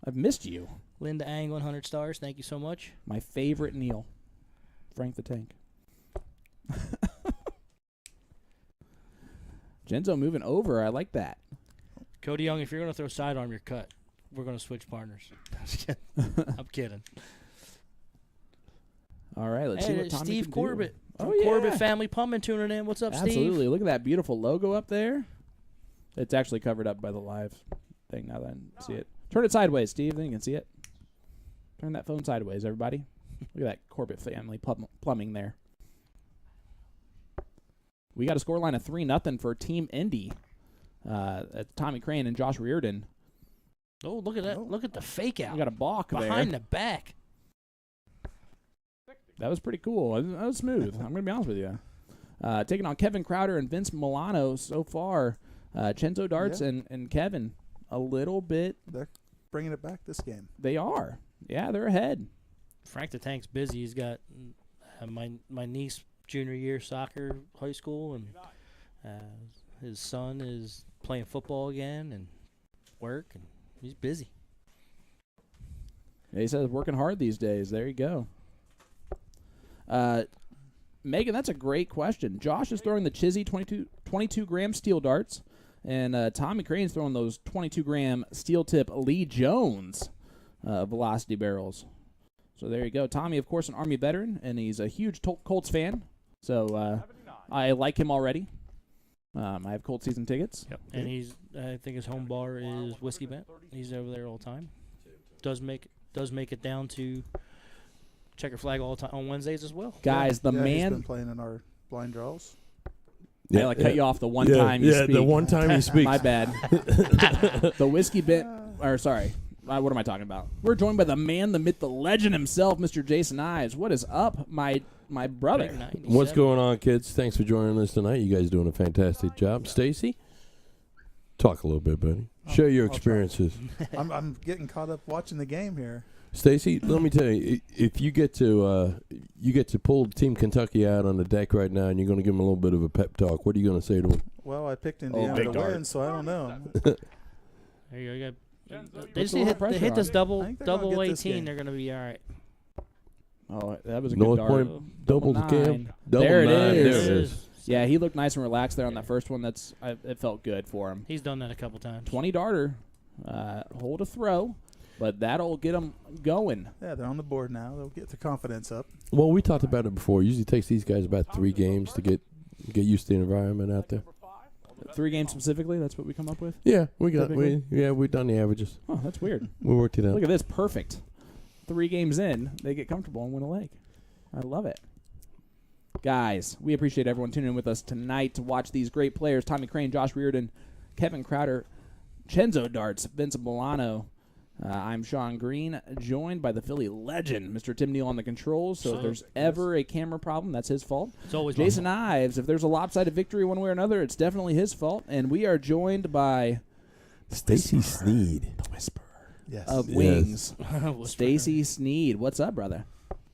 I've missed you. Linda Ang, 100 stars. Thank you so much. My favorite Neil. Frank the Tank. Chenzo moving over. I like that. Cody Young, if you're going to throw sidearm, you're cut. We're going to switch partners. I'm kidding. All right, let's see what Tommy Steve can Corbett. do. From Corbett Family Pumping tuning in. What's up, Steve? Absolutely. Look at that beautiful logo up there. It's actually covered up by the live thing now that I see it. Turn it sideways, Steve, then you can see it. Turn that phone sideways, everybody. Look at that Corbett Family Plumbing there. We got a scoreline of 3-0 for Team Indy. Tommy Crain and Josh Reardon. Oh, look at that. Look at the fake out. We got a balk behind there. the back. That was pretty cool. That was smooth. I'm going to be honest with you. Taking on Kevin Crowder and Vince Milano so far. Chenzo Darts and Kevin a little bit. They're bringing it back this game. They are. Yeah, they're ahead. Frank the Tank's busy. He's got my niece junior year soccer high school, and his son is playing football again and work, and he's busy. Yeah, he says working hard these days. There you go. Megan, that's a great question. Josh is throwing the Chizzy 22-gram steel darts, and Tommy Crane's throwing those 22-gram steel tip Lee Jones velocity barrels. So there you go. Tommy, of course, an Army veteran, and he's a huge Colts fan. So I like him already. I have Colts season tickets. Yep. And I think his home bar is Whiskey Bent. He's over there all the time. Does make it down to checker flag all the time on Wednesdays as well. Guys, he's man. been playing in our blind draws. Yeah, I cut you off the one time you speak. Yeah, the one time you speak. My bad. The Whiskey Bent, or sorry, what am I talking about? We're joined by the man, the myth, the legend himself, Mr. Jason Ives. What is up, my brother? What's going on, kids? Thanks for joining us tonight. You guys doing a fantastic job. Stacy, talk a little bit, buddy. Share your experiences. I'm getting caught up watching the game here. Stacy, let me tell you, if you get to pull Team Kentucky out on the deck right now, and you're going to give them a little bit of a pep talk, what are you going to say to them? Well, I picked Indiana to win, so I don't know. There you go. They just hit this double 18. They're going to be all right. Oh, that was a North good dart. Point double cam. There it nine. is. There it is. Yeah, he looked nice and relaxed there on that first one. It felt good for him. He's done that a couple times. 20 darter, hold a throw, but that'll get them going. Yeah, they're on the board now. They'll get the confidence up. Well, we talked about it before. It usually takes these guys about 3 games to get used to the environment out there. 3 games specifically, that's what we come up with? Yeah, we've done the averages. Oh, that's weird. We worked it out. Look at this, perfect. 3 games in, they get comfortable and win a leg. I love it. Guys, we appreciate everyone tuning in with us tonight to watch these great players. Tommy Crain, Josh Reardon, Kevin Crowder, Chenzo Darts, Vince Milano. I'm Sean Green, joined by the Philly legend, Mr. Tim Neal on the controls. So if there's ever a camera problem, that's his fault. It's always Jason Ives, if there's a lopsided victory one way or another, it's definitely his fault. And we are joined by Stacy Sneed. The Whisperer. Yes. Of Wings. Whisperer. Stacy Sneed. What's up, brother?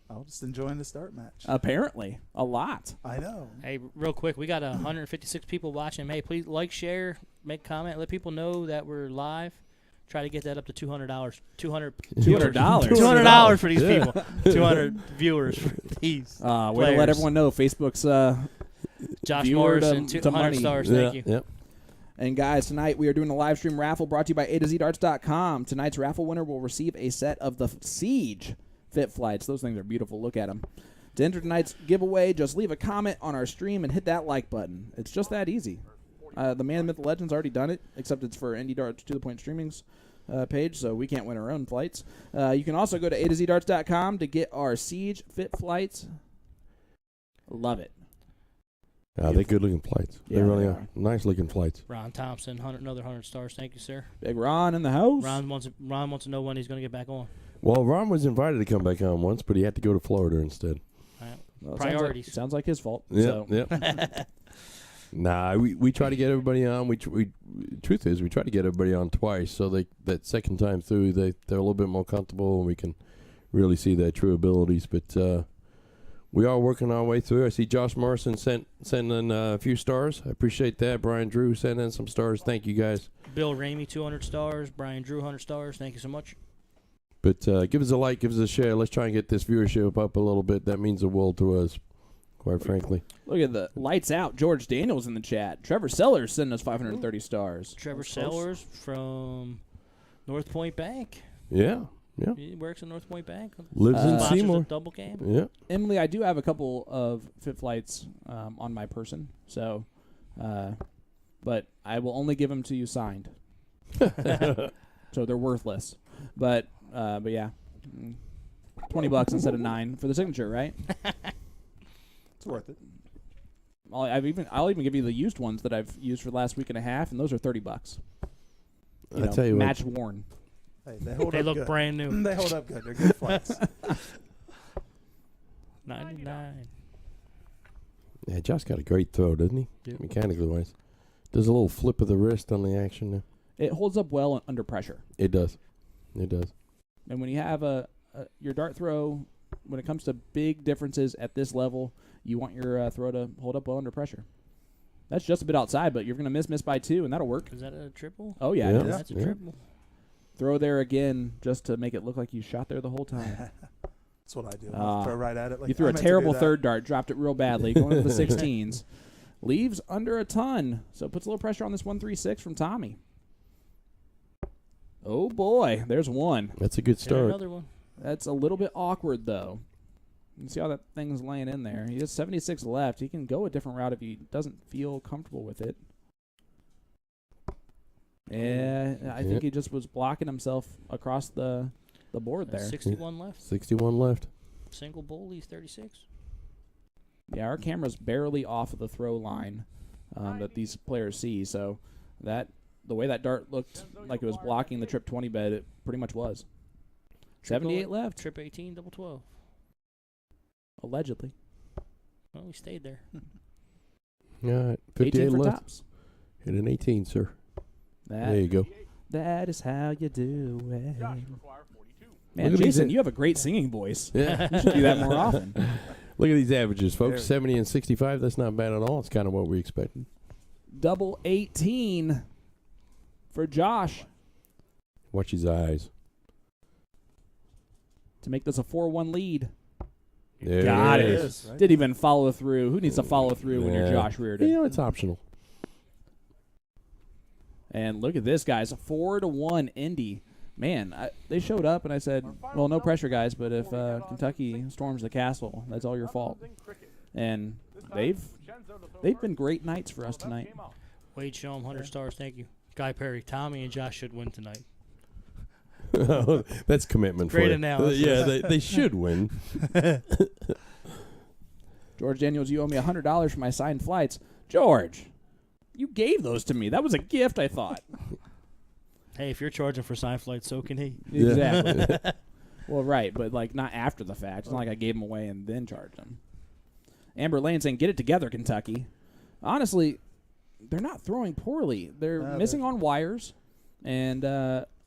I'm just enjoying the start match. Apparently. A lot. I know. Hey, real quick, we got 156 people watching. Hey, please like, share, make a comment, let people know that we're live. Try to get that up to $200. $200. $200 for these people. 200 viewers for these. Way to let everyone know Facebook's Josh viewer Morrison, to 200 money. stars. Thank you. Yep. And guys, tonight we are doing a live stream raffle brought to you by A2ZDarts.com. Tonight's raffle winner will receive a set of the Siege Fit Flights. Those things are beautiful. Look at them. To enter tonight's giveaway, just leave a comment on our stream and hit that like button. It's just that easy. The Man, Myth, Legend's already done it, except it's for Indy Darts to the Point Streaming's page, so we can't win our own flights. You can also go to A2ZDarts.com to get our Siege Fit Flights. Love it. They're good-looking flights. Yeah, they really they are. Nice-looking flights. Ron Thompson, another 100 stars. Thank you, sir. Big Ron in the house. Ron wants to know when he's going to get back on. Well, Ron was invited to come back on once, but he had to go to Florida instead. Well, Priorities. Sounds like his fault. Yeah, So. yeah. Nah, we try to get everybody on. Truth is, we try to get everybody on twice, so that second time through, they're a little bit more comfortable, and we can really see their true abilities. But we are working our way through. I see Josh Morrison sending a few stars. I appreciate that. Brian Drew sending some stars. Thank you, guys. Bill Ramey, 200 stars. Brian Drew, 100 stars. Thank you so much. But give us a like, give us a share. Let's try and get this viewership up a little bit. That means the world to us, quite frankly. Look at the lights out. George Daniels in the chat. Trevor Sellers sending us 530 stars. Trevor Sellers from North Point Bank. Yeah. He works in North Point Bank. Lives in Sponsors Seymour. a double game. Yeah. Emily, I do have a couple of Fit Flights on my person, so, but I will only give them to you signed. So they're worthless. But yeah, $20 instead of $9 for the signature, right? It's worth it. I'll even give you the used ones that I've used for the last week and a half, and those are $30. I tell you what. match worn. Hey, they hold They up look good. brand new. They hold up good. They're good flights. 99. Yeah, Josh got a great throw, doesn't he? Yep. Mechanically wise. Does a little flip of the wrist on the action there. It holds up well under pressure. It does. It does. And when you have your dart throw, when it comes to big differences at this level, you want your throw to hold up well under pressure. That's just a bit outside, but you're going to miss by 2, and that'll work. Is that a triple? Oh, yeah. Yeah. It is. That's a triple. Throw there again just to make it look like you shot there the whole time. That's what I do. I'll throw right at it. Like, You threw I a meant to do terrible that. third dart, dropped it real badly, going to the 16s. Leaves under a ton, so it puts a little pressure on this 136 from Tommy. Oh, boy. There's one. That's a good Hit start. another one. That's a little bit awkward, though. You can see how that thing's laying in there. He has 76 left. He can go a different route if he doesn't feel comfortable with it. Yeah, I think he just was blocking himself across the board there. 61 left. 61 left. Single bull, he's 36. Yeah, our camera's barely off of the throw line that these players see, so the way that dart looked like it was blocking the trip 20 bed, it pretty much was. 78 left, Trip 18, double 12. allegedly. Well, he stayed there. All right. 18 58 for left. tops. Hit an 18, sir. That, There you go. that is how you do it. Josh require 42. Man, Look at Jason, these- you have a great singing voice. Yeah. You should do that more often. Look at these averages, folks. There. 70 and 65. That's not bad at all. It's kind of what we expected. Double 18 for Josh Watch his eyes. to make this a 4-1 lead. There Got it it. is. Right? Didn't even follow through. Who needs to follow through when you're Yeah. Josh Reardon? You know, it's optional. And look at this, guys. 4-1 Indy. Man, they showed up, and I said, well, no pressure, guys, but if Kentucky storms the castle, that's all your fault. And they've been great nights for us tonight. Wade Shom, 100 stars. Thank you. Guy Perry, Tommy, and Josh should win tonight. That's commitment Great for you. analysis. Yeah, they should win. George Daniels, you owe me $100 for my signed flights. George, you gave those to me. That was a gift, I thought. Hey, if you're charging for sign flight, so can he. Exactly. Well, right, but like not after the fact. It's not like I gave them away and then charged them. Amber Lane saying, "Get it together, Kentucky." Honestly, they're not throwing poorly. They're missing on wires, and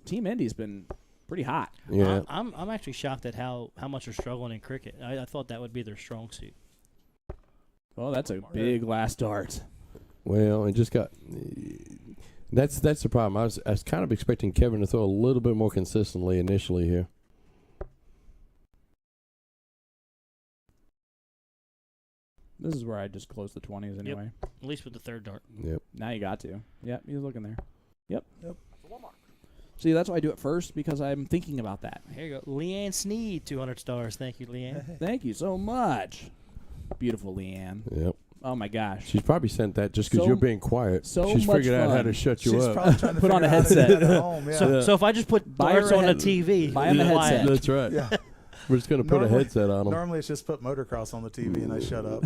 Team Indy's been pretty hot. Yeah. I'm actually shocked at how much they're struggling in cricket. I thought that would be their strong suit. Oh, that's a big last dart. Well, it just got. That's the problem. I was kind of expecting Kevin to throw a little bit more consistently initially here. This is where I just closed the 20s anyway. At least with the third dart. Yep. Now you got to. Yep, he's looking there. That's a 1 mark. See, that's why I do it first, because I'm thinking about that. Here you go. Leanne Sneed, 200 stars. Thank you, Leanne. Thank you so much. Beautiful, Leanne. Yep. Oh, my gosh. She's probably sent that just because So- you're being quiet. so She's much figured out how fun. to shut you She's up. probably trying to Put on figure a out how to do headset. that at home. Yeah. So if I just put Buy her darts a on the head- TV, buy him a you're quiet. headset. That's right. Yeah. We're just going to put a Normally- headset on them. Normally it's just put motocross on the TV and I shut up.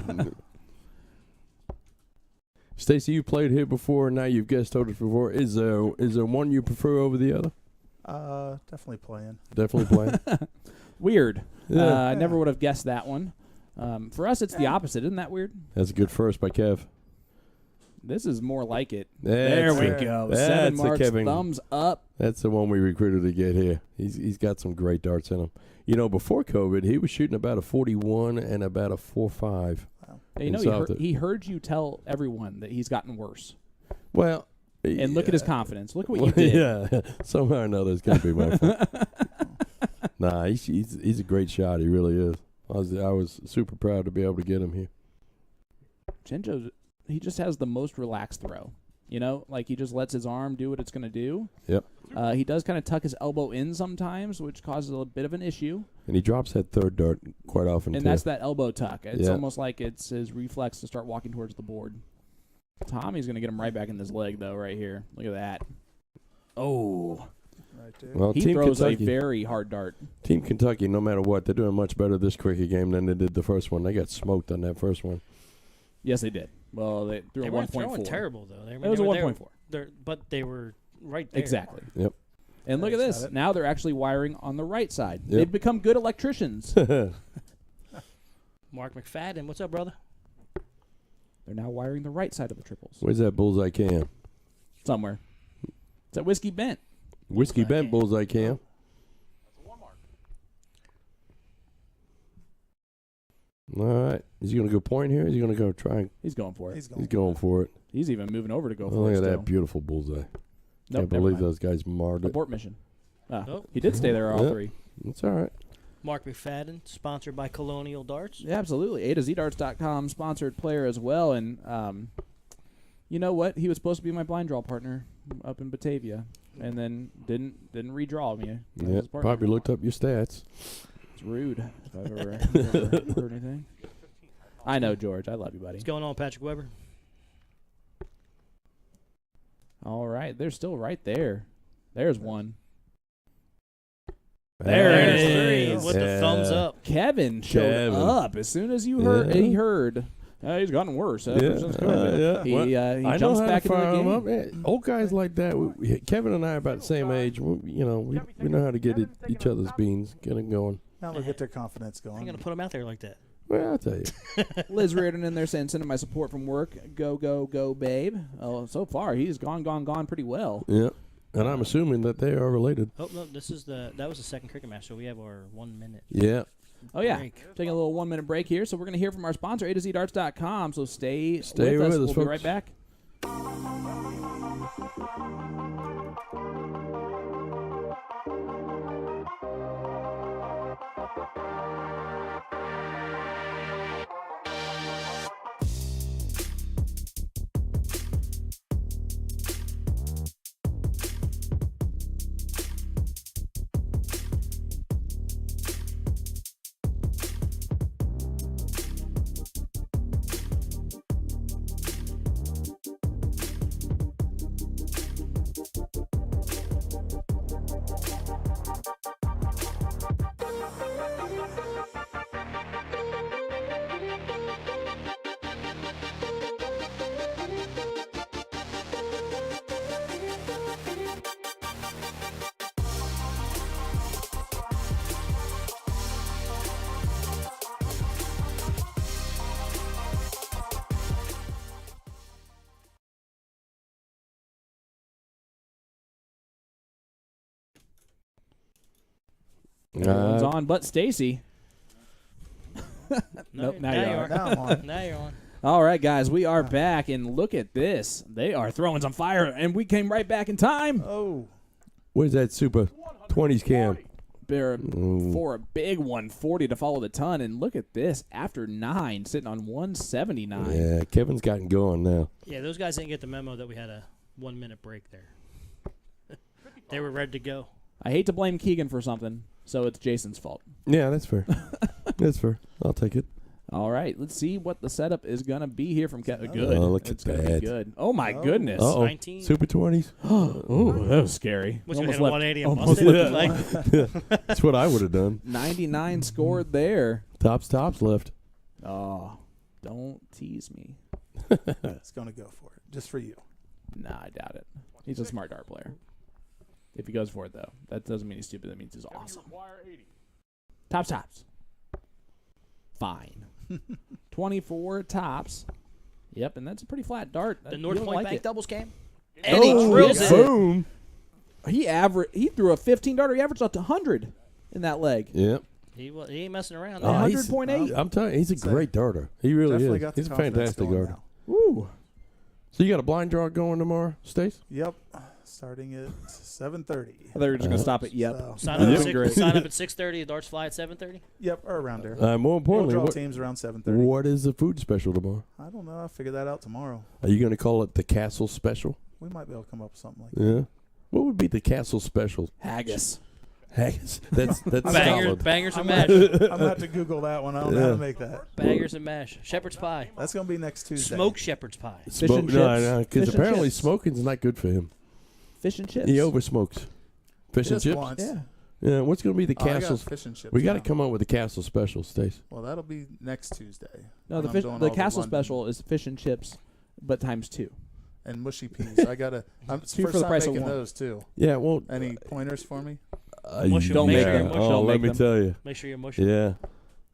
Stacy, you played here before. Now you've guest hosted before. Is there one you prefer over the other? Definitely playing. Definitely playing. Weird. Yeah. I never would have guessed that one. For us, it's the opposite. Isn't that weird? That's a good first by Kev. This is more like it. That's There we it. go. That's 7 the marks, Kevin. thumbs up. That's the one we recruited to get here. He's got some great darts in him. You know, before COVID, he was shooting about a 41 and about a 4.5. Hey, you know, he heard you tell everyone that he's gotten worse. Well, and look at his confidence. Look what you did. Yeah, somehow or another, it's going to be my fault. Nah, he's a great shot. He really is. I was super proud to be able to get him here. Chenzo, he just has the most relaxed throw. You know, like he just lets his arm do what it's going to do. Yep. He does kind of tuck his elbow in sometimes, which causes a bit of an issue. And he drops that third dart quite often, and too. That's that elbow tuck. It's almost like it's his reflex to start walking towards the board. Tommy's going to get him right back in this leg, though, right here. Look at that. Oh. Right there. Well, he Team throws Kentucky, a very hard dart. Team Kentucky, no matter what, they're doing much better this cricket game than they did the first one. They got smoked on that first one. Yes, they did. Well, they threw a 1.4. They weren't throwing terrible, though. It was a 1.4. But they were right there. Exactly. Yep. And look at this. Now they're actually wiring on the right side. Yep. They've become good electricians. Mark McFadden, what's up, brother? They're now wiring the right side of the triples. Where's that bullseye cam? Somewhere. It's at Whiskey Bent. Whiskey Bent bullseye cam. That's a 1 mark. All right. Is he going to go point here? Or is he going to go try? He's going for it. He's He's going for it. He's even moving over to go Oh, for look it. at still. that beautiful bullseye. Nope, Can't never believe mind. those guys marred it. Abort mission. Nope. He did stay there all Yep. 3. It's all right. Mark McFadden, sponsored by Colonial Darts. Yeah, absolutely. A to ZDarts.com sponsored player as well. And you know what? He was supposed to be my blind draw partner up in Batavia, and then didn't redraw me. as Yeah, his partner. probably looked up your stats. It's rude if I've ever heard anything. I know, George. I love you, buddy. What's going on, Patrick Weber? All right. They're still right there. There's one. There it There's is. 3 with the thumbs up. Kevin showed Kevin. up as soon as you heard. Yeah. He heard. He's gotten worse ever since COVID. yeah. He I jumps know how back to into the fire 'em game. up. Yeah, old guys like that. Kevin and I are about the same age. We know how to get each other's beans, get them going. Now look at their confidence I'm going. going to put him out there like that. Well, I'll tell you. Liz Reardon in there saying, sending my support from work. Go, go, go, babe. Oh, so far, he's gone pretty well. Yeah. And I'm assuming that they are related. Oh, no, that was the second cricket match, so we have our 1 minute Yeah. Oh, yeah. break. Taking a little 1 minute break here. So we're going to hear from our sponsor, A to ZDarts.com. So stay with with us. us, We'll be folks. right back. Everyone's on but Stacy. Nope, now you are. Now I'm on. Now you're on. All right, guys, we are back, and look at this. They are throwing some fire, and we came right back in time Oh, Where's that Super 20s cam? for a big 140 to follow the ton. And look at this. After 9, sitting on 179. Yeah, Kevin's gotten going now. Yeah, those guys didn't get the memo that we had a 1 minute break there. They were ready to go. I hate to blame Keegan for something, so it's Jason's fault. Yeah, that's fair. That's fair. I'll take it. All right, let's see what the setup is going to be here from Kevin. Good. Oh, look at It's gonna that. be good. Oh, my goodness. Uh-oh. 19. Super 20s? Oh, that was scary. Which would Almost hit a left- 180 and almost busted. left- Like, That's what I would have done. 99 scored there. Tops left. Oh, don't tease me. it's going to go for it. Just for you. Nah, I doubt it. He's a smart dart player. If he goes for it, though, that doesn't mean he's stupid. That means he's awesome. Require 80. Tops. Fine. 24 tops. Yep, and that's a pretty flat dart. The You North don't Point like Bank it. doubles came. And he drills it. Boom. He threw a 15 darter. He averaged up to 100 in that leg. Yep. He ain't messing around. Oh, now. he's- 100.8. I'm telling you, he's a great darter. He really Definitely is. got the He's a confidence fantastic going darter. now. Woo. So you got a blind draw going tomorrow, Stace? Yep, starting at 7:30. I thought you were just going to stop at yep. So, Sign up, Yep. at six, Great. sign up at 6:30. The darts fly at 7:30. yep, or around there. More We'll importantly, draw what, teams around 7:30. what is the food special tomorrow? I don't know. I'll figure that out tomorrow. Are you going to call it the Castle Special? We might be able to come up with something like that. Yeah. What would be the Castle Special? Haggis. Haggis. That's Bangers, Scotland. bangers and I'm mash. gonna have to Google that one. I don't know how Yeah. to make that. Bangers and mash. Shepherd's pie. That's gonna be next Tuesday. Smoked shepherd's pie. Fish and No, chips. because Fish and apparently chips. smoking's not good for him. Fish and chips. He over smokes. Fish and Just chips. once. Yeah. Yeah. What's going to be the Oh, I got Castle? fish and chips. We got to now. come up with the Castle Special, Stace. Well, that'll be next Tuesday. No, when the I'm fish, doing the all castle London special is fish and chips, but times 2. and mushy peas. I gotta. I'm Two first for the time price of making one. those too. Yeah. Well. Any pointers for me? Mush 'em, Don't make them. Oh, Don't let make me them. tell you. Make sure you mush it. Yeah.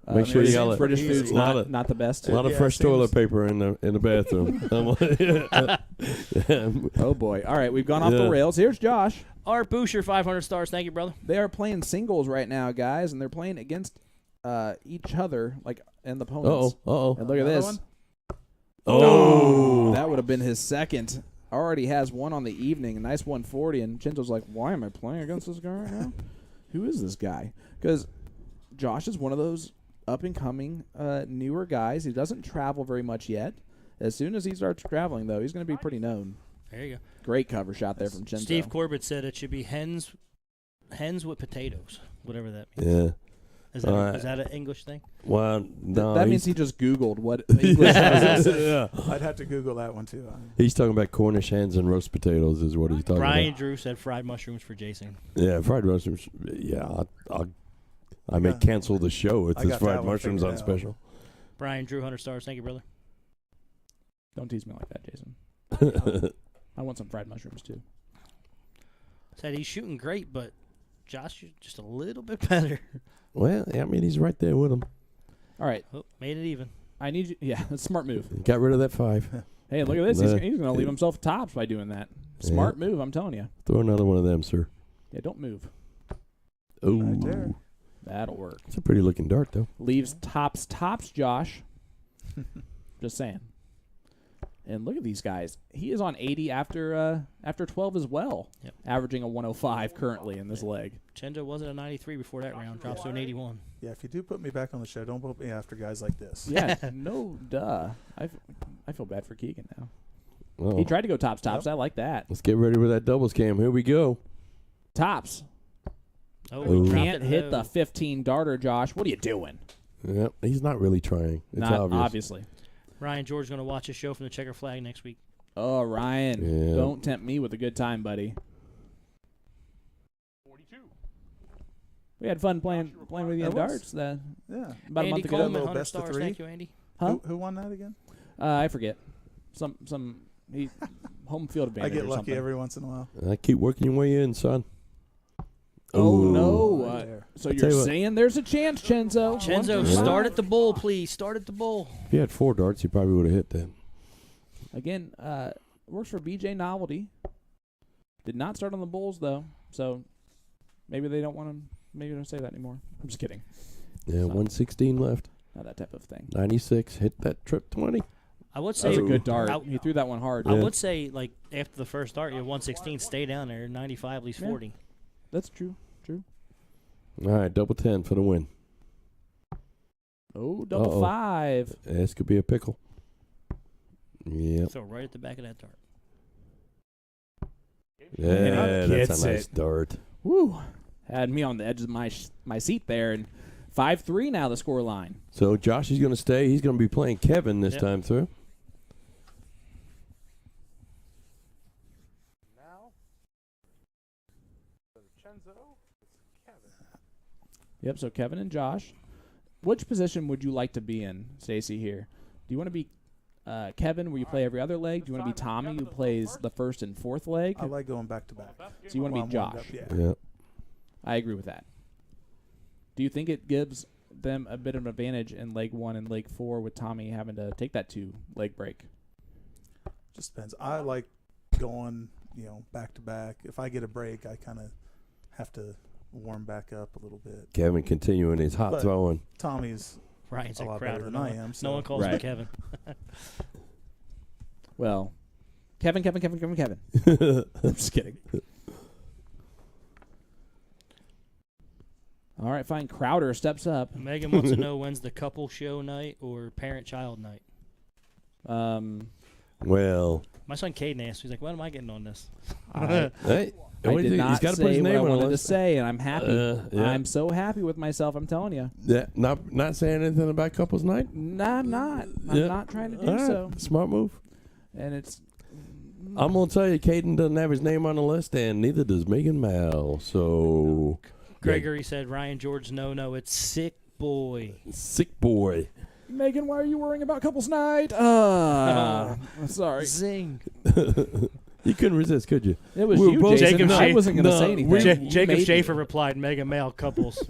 I Make mean, sure you seems got British pretty food's easy. Lot not, of- not the best. A lot of Yeah, fresh seems- toilet paper in the bathroom. Oh boy! All right, we've gone off the Yeah. rails. Here's Josh. Art Boucher, 500 stars. Thank you, brother. They are playing singles right now, guys, and they're playing against each other, and the opponents. Uh-oh. And look at Another this. one? Oh. That would have been his second. Already has one on the evening, a nice 140, and Chenzo's like, why am I playing against this guy right now? Who is this guy? Because Josh is one of those up-and-coming newer guys. He doesn't travel very much yet. As soon as he starts traveling, though, he's going to be pretty known. There you go. Great cover shot there from Chenzo. Steve Corbett said it should be hens with potatoes, whatever that means. Yeah. Is that an English thing? Well, no. That means he just Googled what English was. yeah. I'd have to Google that one too. He's talking about Cornish hens and roast potatoes is what he's talking Brian Drew said fried mushrooms for Jason. about. Yeah, fried mushrooms. Yeah, I may Yeah. cancel the show if I there's got that fried one mushrooms figured on out. special. Brian Drew, 100 stars. Thank you, brother. Don't tease me like that, Jason. I want some fried mushrooms, too. Said he's shooting great, but Josh is just a little bit better. Well, I mean, he's right there with him. All right. Oh, made it even. I need you. Yeah, that's a smart move. Got rid of that 5. Hey, look at this. He's Nah. going to leave himself tops by doing that. Smart move, I'm telling you. Throw another one of them, sir. Yeah, don't move. Oh, Right there. That'll work. it's a pretty looking dart, though. Leaves tops, Josh. Just saying. And look at these guys. He is on 80 after 12 as well. Yep. Averaging a 105 currently in this leg. Chenzo wasn't a 93 before that round. Drops to an 81. Yeah, if you do put me back on the show, don't put me after guys like this. Yeah, no duh. I feel bad for Keegan now. Oh. He tried to go tops. Yep. I like that. Let's get ready with that doubles cam. Here we go. Tops. Oh, Ooh. he dropped Can't it hit low. the 15 darter, Josh. What are you doing? Yep, he's not really trying. It's Not obvious. obviously. Ryan George is going to watch his show from the checker flag next week. Oh, Ryan, Yeah. don't tempt me with a good time, buddy. 42. We had fun playing with you in It was. darts Yeah. about a Andy month ago. Coleman, Little 100 best of stars. 3. Thank you, Andy. Huh? Who won that again? I forget. Some home field I advantage get or lucky something. every once in a while. Keep working your way in, son. Oh, Ooh. no. Right there. So I'll you're tell you what. saying there's a chance, Chenzo. Chenzo, Yeah. start at the bull, please. Start at the bull. If you had 4 darts, you probably would have hit that. Again, works for BJ Novelty. Did not start on the Bulls, though. So maybe they don't want him. Maybe they don't say that anymore. I'm just kidding. Yeah, 116 left. Not that type of thing. 96. Hit that trip 20. I would That say was a good dart. I, He threw that one hard. I Yeah. would say, like, after the first start, you have 116, stay down there. 95 leaves Yeah. 40. That's true. All right, double 10 for the win. Oh, double Uh-oh. 5. This could be a pickle. Yep. Throw right at the back of that dart. Yeah, gets that's a nice it. dart. Woo. Had me on the edge of my seat there. And 5-3 now the score line. So Josh is going to stay. He's going to be playing Kevin this Yep. time through. Now, Chenzo, Kevin. Yep, so Kevin and Josh. Which position would you like to be in, Stacy, here? Do you want to be Kevin, where you play every other leg? Do you want to be Tommy, who plays the first and fourth leg? I like going back to back. So you want to While be I'm warmed Josh. up, Yeah. Yeah. I agree with that. Do you think it gives them a bit of an advantage in leg 1 and leg 4 with Tommy having to take that 2-leg break? Just depends. I like going, back to back. If I get a break, I kind of have to warm back up a little bit. Kevin continuing his hot But throwing. Tommy's Ryan's a a lot Crowder. better than I am. So. No one calls Right. me Kevin. Well, Kevin. I'm just kidding. All right, fine. Crowder steps up. Megan wants to know when's the couple show night or parent-child night. Well, My son Caden asked. He's like, when am I getting on this? I hey, I what do you did think? not He's got to put say his what I name on the wanted to list. say, and I'm happy. Yeah. I'm so happy with myself. I'm telling you. Yeah, not saying anything about couples night. I'm not. I'm Yeah. not trying to do All right. so. Smart move. And it's. I'm gonna tell you, Caden doesn't have his name on the list, and neither does Megan Mal. So, Gregory said, Ryan George, no, it's sick boy. sick boy. Megan, why are you worrying about couples night? Sorry. Zing. You couldn't resist, could you? It was We were you, both- Jason. Jacob I Schaefer- wasn't going to No, say anything. You Jacob made Schaefer me. replied, mega male couples.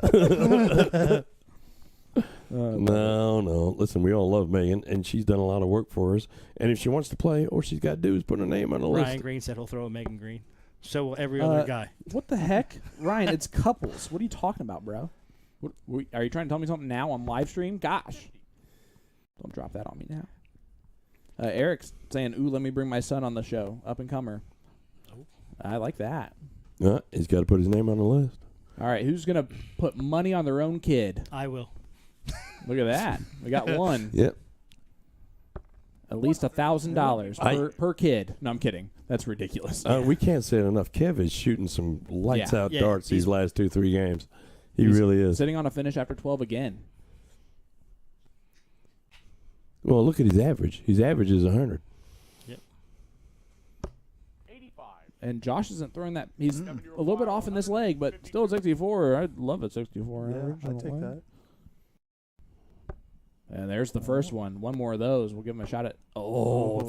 No. Listen, we all love Megan, and she's done a lot of work for us. And if she wants to play, all she's got to do is put her name on the Ryan list. Green said he'll throw a Megan Green. So will every other guy. What the heck? Ryan, it's couples. What are you talking about, bro? Are you trying to tell me something now on live stream? Gosh. Don't drop that on me now. Eric's saying, ooh, let me bring my son on the show. Up and comer. I like that. He's got to put his name on the list. All right, who's going to put money on their own kid? I will. Look at that. We got one. Yep. At least $1,000 per kid. No, I'm kidding. That's ridiculous. We can't say it enough. Kev is shooting some lights out Yeah, darts these last 2-3 games. He He's really is. Sitting on a finish after 12 again. Well, look at his average. His average is 100. Yep. 85. And Josh isn't throwing that. He's a little bit off in this leg, but still at 64. I'd love a 64 Yeah, average. I take that. And there's the first one. One more of those. We'll give him a shot at. Oh,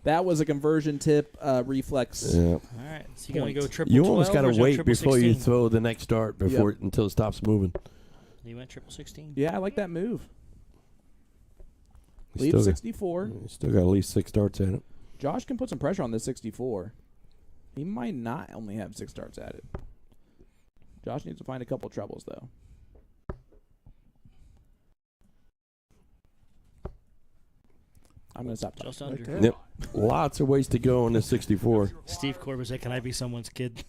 that was a conversion tip reflex. Yeah. All right. So you're going to go triple You 12 almost got or to is it wait triple before you 16? throw the next dart until it stops moving. You went triple 16. Yeah, I like that move. You Leave still 64. You still got at least 6 darts at it. Josh can put some pressure on this 64. He might not only have 6 darts at it. Josh needs to find a couple trebles, though. I'm going to stop talking. Just under. there. Yep. Lots of ways to go on this 64. Steve Corbett said, can I be someone's kid?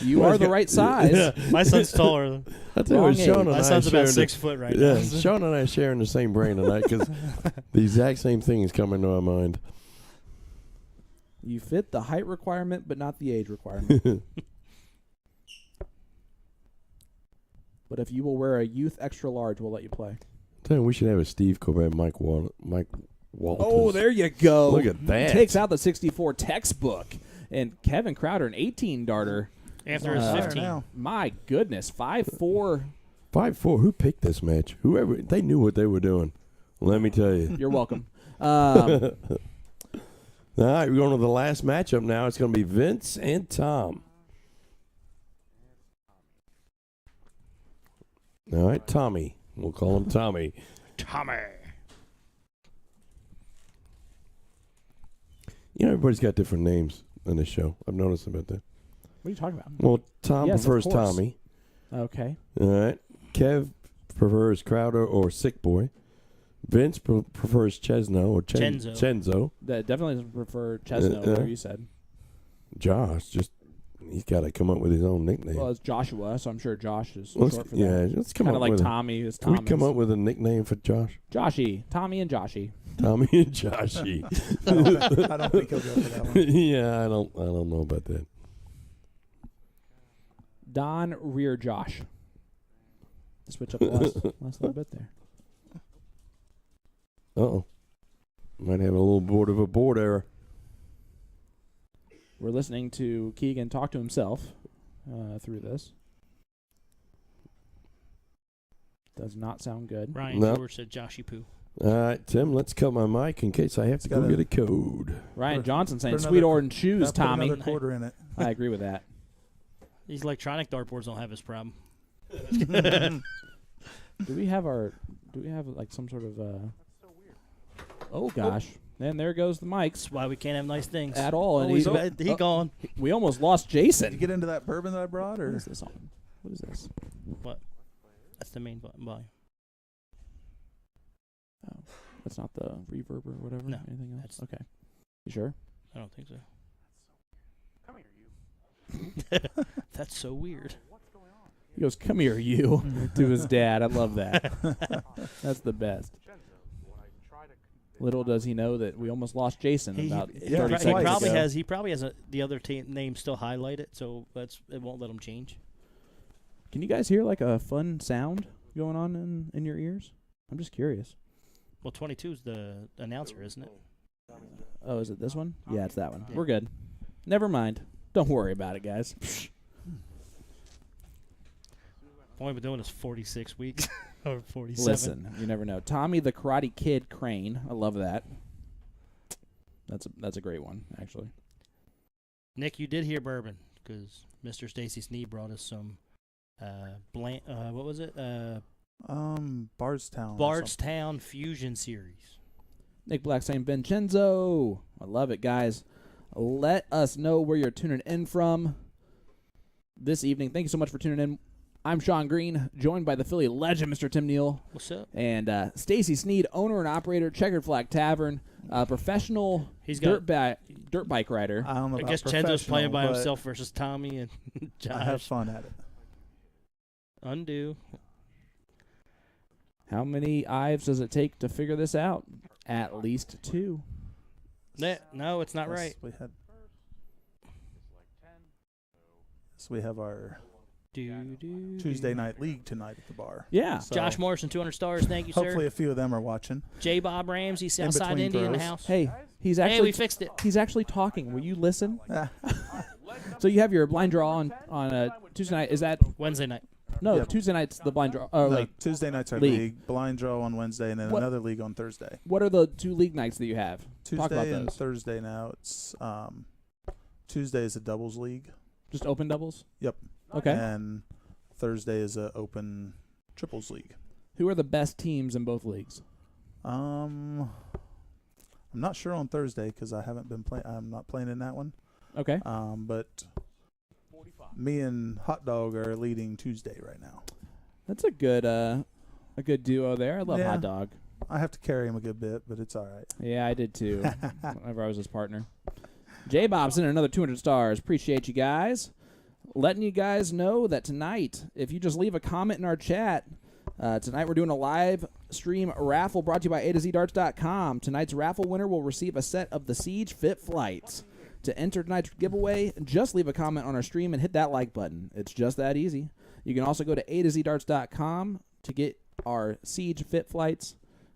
You are the right size. Yeah. My son's taller. I tell you Wrong what, Sean and My I son's are about sharing 6 foot right yeah, now. Sean and I are sharing the same brain tonight because the exact same thing is coming to our mind. You fit the height requirement, but not the age requirement. But if you will wear a youth extra large, we'll let you play. Tell you, we should have a Steve Corbett, Mike Walters. Oh, there you go. Look at that. Takes out the 64 textbook. And Kevin Crowder, an 18 darter. After his Higher 15. now. My goodness, 5'4". 5-4. Who picked this match? Whoever. They knew what they were doing. Let me tell you. You're welcome. All right, we're going to the last matchup now. It's going to be Vince and Tom. All right, Tommy. We'll call him Tommy. Tommy. You know, everybody's got different names in this show. I've noticed about that. What are you talking about? Well, Tom Yes, of prefers course. Tommy. Okay. All right. Kev prefers Crowder or Sick Boy. Vince prefers Chenzo or Chenzo. Chenzo. That definitely doesn't prefer Chesno, whatever you said. Josh, he's got to come up with his own nickname. Well, it's Joshua, so I'm sure Josh is Let's, short for yeah, that. let's come Kind up of like with Tommy is Can we Thomas. come up with a nickname for Josh? Joshy. Tommy and Joshy. Tommy and Joshy. I don't think he'll go for that one. Yeah, I don't know about that. Don Rear Josh. Switch up the last little bit there. Uh-oh. Might have a little bit of a board error. We're listening to Keegan talk to himself through this. Does not sound good. Ryan No. George said Joshy Poo. All right, Tim, let's cut my mic in case I have to go gotta- get a code. Ryan Put- Johnson saying, put sweet another- orange shoes, Put Tommy. another quarter in it. I agree with that. These electronic dartboards don't have this problem. Do we have like some sort of oh gosh. And there goes the mics That's why we can't have nice things. at all. And He gone. we almost lost Jason. Did you get into that bourbon that I brought, What or is this on? What is this? What? That's the main volume. Oh, that's not the reverb or whatever. No, Anything else? that's- Okay. You sure? I don't think so. Come here, you. That's so weird. What's going on? He goes, "Come here, you," to his dad. I love that. That's the best. Chenzo, when I try to convince Little does he know that we almost lost Jason He, about he 30 pro- he seconds probably ago. has. He probably has the other name still highlighted, so it won't let him change. Can you guys hear like a fun sound going on in your ears? I'm just curious. Well, 22 is the announcer, isn't it? Oh, is it this one? Yeah, it's that one. Yeah. We're good. Never mind. Don't worry about it, guys. I've only been doing this 46 weeks or 47. Listen, you never know. Tommy the Karate Kid Crain. I love that. That's a great one, actually. Nick, you did hear bourbon because Mr. Stacy Sneed brought us some. What was it? Bardstown. or something. Bardstown Fusion Series. Nick Black saying Vincenzo. I love it, guys. Let us know where you're tuning in from this evening. Thank you so much for tuning in. I'm Sean Green, joined by the Philly legend, Mr. Tim Neal, What's up? and Stacy Sneed, owner and operator, Checkered Flag Tavern, professional He's got. dirt bike rider. I don't know I about guess Chenzo's playing by professional, but himself versus Tommy and I have Josh. fun at it. Undo. How many Ives does it take to figure this out? At least 2. No, it's not Yes, right. We had. So we have our Tuesday night league tonight at the bar. Yeah. So Josh Morrison, 200 stars. Thank you, sir. hopefully a few of them are watching. J. Bob Ramsey, Southside between Indy in the throws. house. Hey, he's Hey, actually we fixed it. he's actually talking. Will you listen? So you have your blind draw on Tuesday night. Is that Wednesday night. no? Yep. Tuesday night's the blind draw. Oh, No, like Tuesday night's our league. league. Blind draw on Wednesday, and then What- another league on Thursday. what are the 2 league nights that you have? Talk about Tuesday and those. Thursday now. It's Tuesday is a doubles league. Just open doubles. Yep. Okay. And Thursday is a open triples league. Who are the best teams in both leagues? I'm not sure on Thursday because I haven't been playing. I'm not playing in that one. Okay. But me and Hot Dog are leading Tuesday right now. That's a good duo there. I love Yeah. Hot Dog. I have to carry him a good bit, but it's all right. Yeah, I did too. Whenever I was his partner. J Bob's in another 200 stars. Appreciate you guys. Letting you guys know that tonight, if you just leave a comment in our chat, tonight we're doing a live stream raffle brought to you by A to ZDarts.com. Tonight's raffle winner will receive a set of the Siege Fit Flights. To enter tonight's giveaway, just leave a comment on our stream and hit that like button. It's just that easy. You can also go to A to ZDarts.com to get our Siege Fit Flights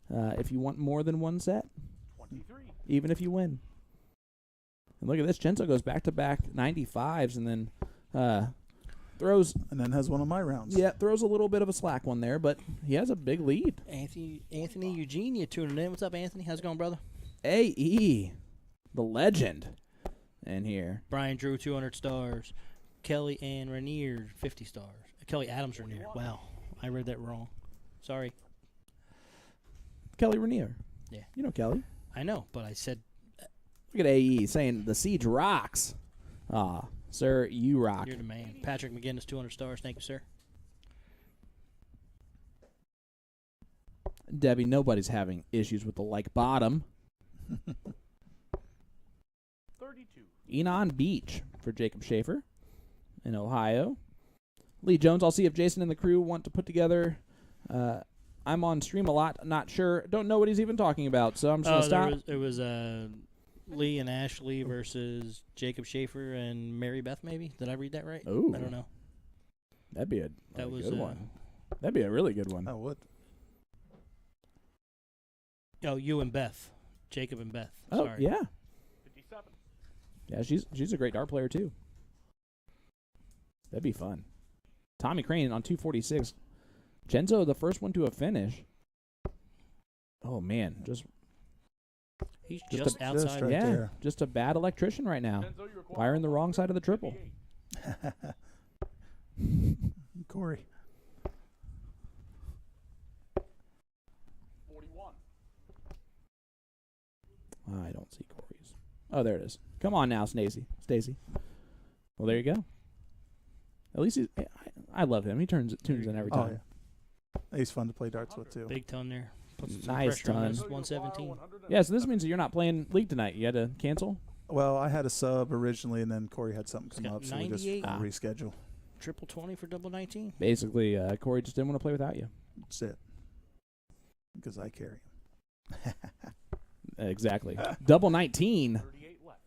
if you want more than one set, 23. even if you win. And look at this. Chenzo goes back-to-back 95s and then throws And then has one of my rounds. throws a little bit of a slack one there, but he has a big lead. Anthony Eugenia tuning in. What's up, Anthony? How's it going, brother? AE, the legend, in here. Brian Drew, 200 stars. Kelly Ann Rainier, 50 stars. Kelly Adams Rainier. Wow, I read that wrong. Sorry. Kelly Rainier. Yeah. You know Kelly. I know, but I said Look at AE saying the Siege rocks. Ah, sir, you rock. you're the man. Patrick McGinnis, 200 stars. Thank you, sir. Debbie, nobody's having issues with the like bottom. 32. Enon Beach for Jacob Schaefer in Ohio. Lee Jones, I'll see if Jason and the crew want to put together. I'm on stream a lot, not sure. Don't know what he's even talking about, so I'm just going to stop. There was Lee and Ashley versus Jacob Schaefer and Mary Beth, maybe? Did I read that right? Ooh. I don't know. That'd be a That was good one. That'd be a really good one. I would. Oh, you and Beth. Jacob and Beth. Oh, Sorry. yeah. 57. Yeah, she's a great dart player, too. That'd be fun. Tommy Crain on 246. Chenzo, the first one to a finish. Oh, man. He's Just just outside. just right yeah, there. just a bad electrician right now. Chenzo, you require Firing the wrong side of the triple. 38. Corey. 41. I don't see Corey's. Oh, there it is. Come on now, Stacy. Well, there you go. At least I love him. He tunes in every time. Oh, yeah. He's fun to play darts with, too. Big ton there. Puts some Nice pressure on ton. us, 117. Yeah, so this means that you're not playing League tonight. You had to cancel? Well, I had a sub originally, and then Corey had something come got up, so we just 98. reschedule. Triple 20 for double 19. Basically, Corey just didn't want to play without you. That's it. Because I carry him. Exactly. Double 19. 38 left.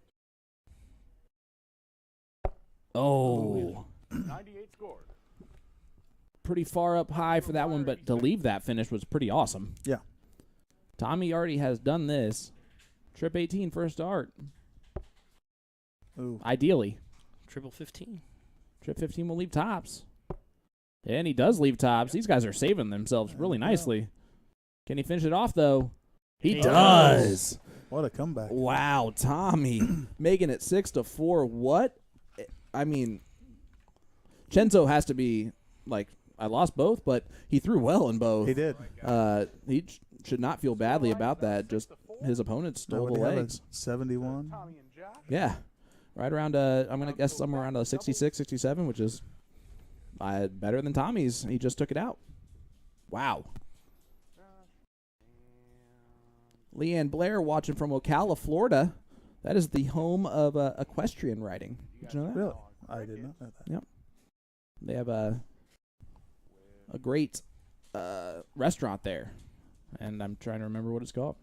Oh. 98 scored. Pretty far up high for that one, but to leave that finish was pretty awesome. Yeah. Tommy already has done this. Trip 18 first start. Ooh. Ideally. Triple 15. Trip 15 will leave tops. And he does leave tops. These guys are saving themselves really nicely. Can he finish it off, though? He He does. What a comeback. Wow, Tommy making it 6-4. What? I mean, Chenzo has to be like, I lost both, but he threw well in both. He did. He should not feel badly about that. Just his opponents stole the legs. 71. Tommy and Josh. Yeah. Right around, I'm going to guess somewhere around 66, 67, which is better than Tommy's. He just took it out. Wow. Leanne Blair watching from Ocala, Florida. That is the home of equestrian riding. Did you know that? Really? I did not know that. Yep. They have a great restaurant there, and I'm trying to remember what it's called.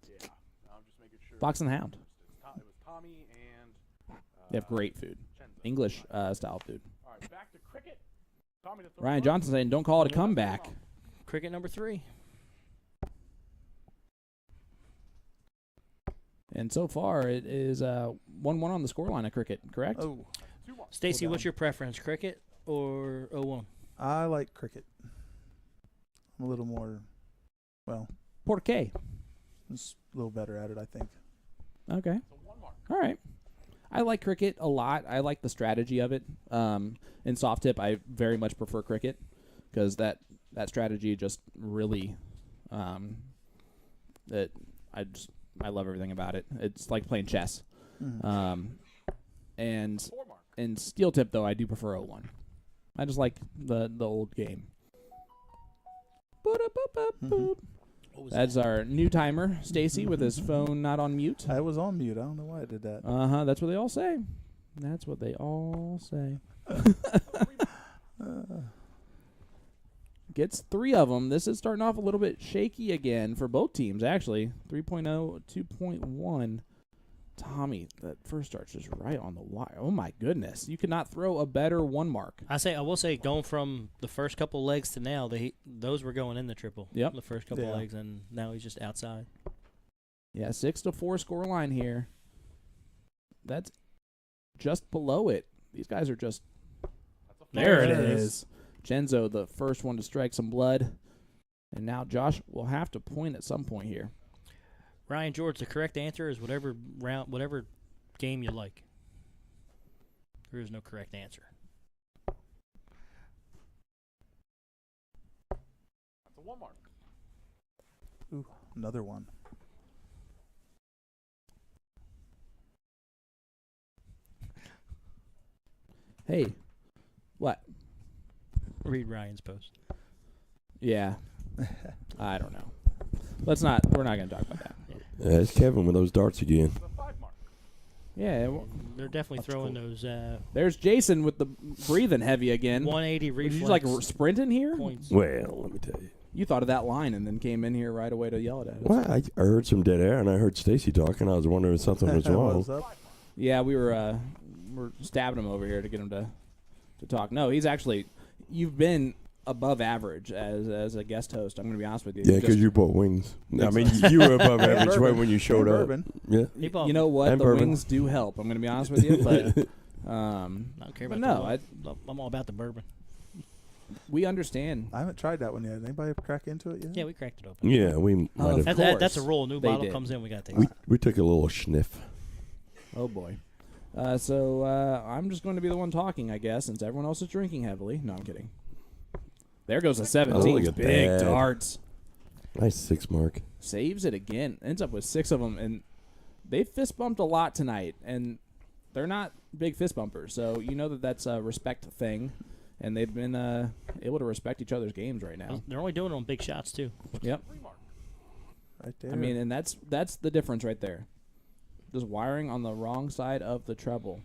Yeah. I'm just making sure. Fox and the Hound. It was Tommy and They have great food, Chenzo. English style food. All right, back to cricket. Tommy to throw Ryan first. Johnson saying, "Don't call it a comeback." Cricket number 3. And so far, it is 1-1 on the scoreline of cricket. Correct? Oh, Stacy, Hold what's on. your preference, cricket or 0-1? I like cricket. I'm a little more, well, Por qué? just a little better at it, I think. Okay. So 1 mark. All right. I like cricket a lot. I like the strategy of it. In soft tip, I very much prefer cricket because that strategy just really, I love everything about it. It's like playing chess. And 4 mark. in steel tip though, I do prefer 0-1. I just like the old game. Boop. What was That's that? our new timer, Stacy, with his phone not on mute. I was on mute. I don't know why I did that. That's what they all say. That's what they all say. Gets 3 of them. This is starting off a little bit shaky again for both teams, actually. 3.0, 2.1. Tommy, that first start's just right on the wire. Oh, my goodness. You could not throw a better 1 mark. I will say, going from the first couple legs to now, those were going in the triple. Yep. The first couple Yeah. legs, and now he's just outside. Yeah, 6-4 score line here. That's just below it. These guys are just... There it is. Chenzo, the first one to strike some blood. And now Josh will have to point at some point here. Ryan George, the correct answer is whatever game you like. There is no correct answer. That's a 1 mark. Ooh, another one. Hey, what? Read Ryan's post. Yeah. I don't know. We're not going to talk about that. Yeah, it's Kevin with those darts again. The 5 mark. Yeah, They're definitely That's throwing cool. those there's Jason with the breathing heavy again. 180 Did reflex you like sprinting here? points. Well, let me tell you. You thought of that line and then came in here right away to yell at us. Well, I heard some dead air, and I heard Stacy talking. I was wondering if something was wrong. What's up? Yeah, we're stabbing him over here to get him to talk. No, he's actually, you've been above average as a guest host. I'm going to be honest with you. Yeah, because you bought wings. I mean, you were above average Bourbon. right when you showed And up. bourbon. Yeah. He bought- You know what? And The bourbon. wings do help. I'm going to be honest with you, but I don't care but about no, I'm all about the bourbon. we understand. I haven't tried that one yet. Anybody crack into it yet? Yeah, we cracked it open. Yeah, we might Of have. That's a course, rule. New they bottle did. comes in, we got to take We, it. we took a little sniff. Oh boy. So I'm just going to be the one talking, I guess, since everyone else is drinking heavily. No, I'm kidding. There goes a 17. look at Big that. darts. Nice 6 mark. Saves it again. Ends up with 6 of them, and they fist bumped a lot tonight, and they're not big fist bumpers, so you know that's a respect thing, and they've been able to respect each other's games right now. They're only doing it on big shots too. Yep. Right there. I mean, and that's the difference right there. Just wiring on the wrong side of the treble.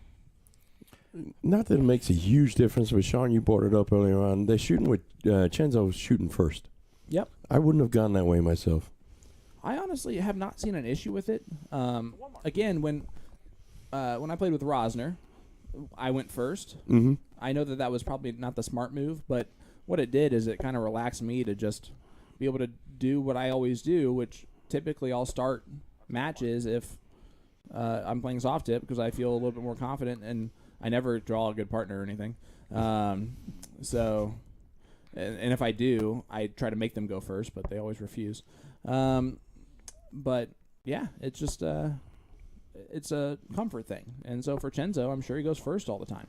Not that it makes a huge difference, but Sean, you brought it up earlier on. They're shooting with Chenzo shooting first. Yep. I wouldn't have gone that way myself. I honestly have not seen an issue with it. Again, when I played with Rosner, I went first. Mm-hmm. I know that was probably not the smart move, but what it did is it kind of relaxed me to just be able to do what I always do, which typically I'll start matches if I'm playing soft tip because I feel a little bit more confident, and I never draw a good partner or anything. So, and if I do, I try to make them go first, but they always refuse. But yeah, it's just it's a comfort thing. And so for Chenzo, I'm sure he goes first all the time.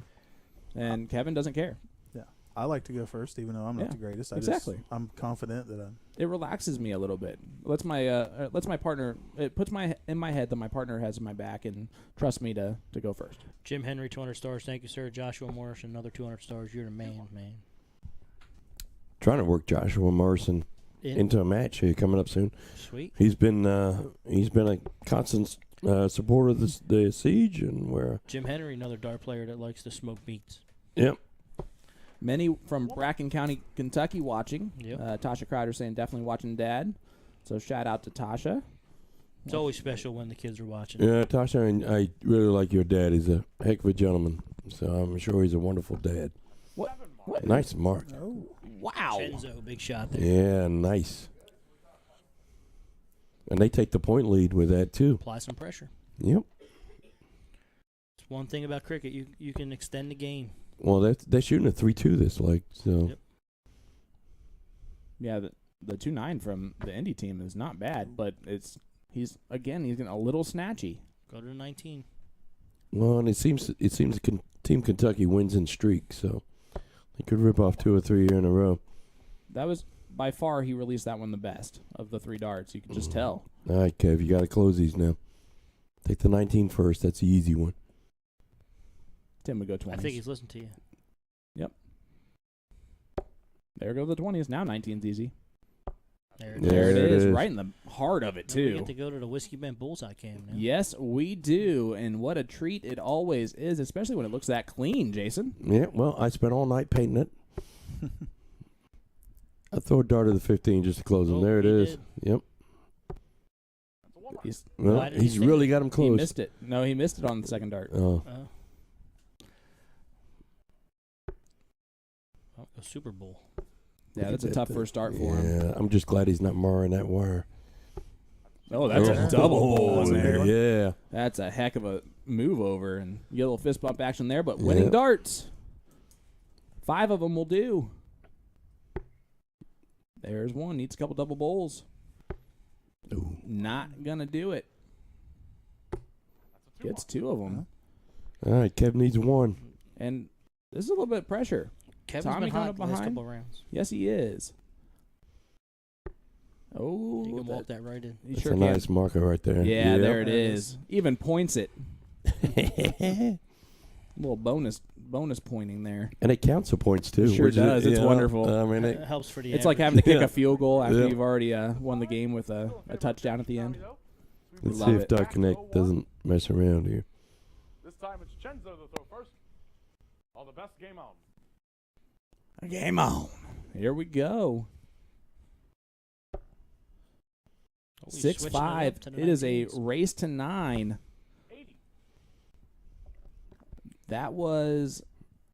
And Kevin doesn't care. Yeah. I like to go first, even though I'm not the greatest. Exactly. I'm confident that I'm. It relaxes me a little bit. Lets my partner. It puts in my head that my partner has my back and trusts me to go first. Jim Henry, 200 stars. Thank you, sir. Joshua Morris, another 200 stars. You're the man. Trying to work Joshua Morrison into a match here coming up soon. Sweet. He's been a constant supporter of the Siege, and where Jim Henry, another dart player that likes to smoke meats. Yep. Many from Bracken County, Kentucky watching. Yep. Tasha Crowder saying definitely watching Dad. So shout out to Tasha. It's always special when the kids are watching. Yeah, Tasha, and I really like your dad. He's a heck of a gentleman. So I'm sure he's a wonderful dad. What? Nice mark. Oh. Wow. Chenzo, big shot there. Yeah, nice. And they take the point lead with that too. Apply some pressure. Yep. It's one thing about cricket. You can extend the game. Well, they're shooting a 3-2 this leg. So. Yep. Yeah, the 2-9 from the Indy team is not bad, but he's getting a little snatchy. Go to the 19. Well, and it seems Team Kentucky wins in streaks, so they could rip off 2 or 3 here in a row. That was by far he released that one the best of the 3 darts. You could just tell. All right, Kev, you got to close these now. Take the 19 first. That's the easy one. Tim would go 20s. I think he's listening to you. Yep. There go the 20s. Now 19's easy. There it is. Right in the heart of it, Don't we too. get to go to the Whiskey Bend Bullseye Cam now. Yes, we do. And what a treat it always is, especially when it looks that clean, Jason. Yeah, well, I spent all night painting it. I throw a dart of the 15 just to close them. There it is. Did. Yep. He's Why did he He's say really that? got him He close. missed it. No, he missed it on the second dart. Oh. A Super Bowl. Yeah, that's a tough first dart for him. Yeah, I'm just glad he's not marring that wire. Oh, that's a double ball in there. Yeah. That's a heck of a move over, and you get a little fist bump action there, but winning darts. 5 of them will do. There's one. Needs a couple double bowls. Ooh. Not going to do it. Gets 2 of them. All right, Kev needs 1. And this is a little bit of pressure. Kevin's Tommy been coming hot up the last behind. couple of rounds. Yes, he is. Oh, You can walk that right in. He That's sure a can. nice marker right there. Yeah, there it There it is. Even points it. Little bonus pointing there. And it counts the points, too. It sure which is- does. It's you know, wonderful. I mean, It helps for the It's like average. having to kick Yeah. a field goal after Yeah. you've already won the game with a touchdown at the end. let's love see if it. Dart Connect doesn't mess around here. This time it's Chenzo to throw first. All the best. Game on. Game on. Here we go. Oh, he's switching it 6-5. up to the It is a 19s. race to 9. 80. That was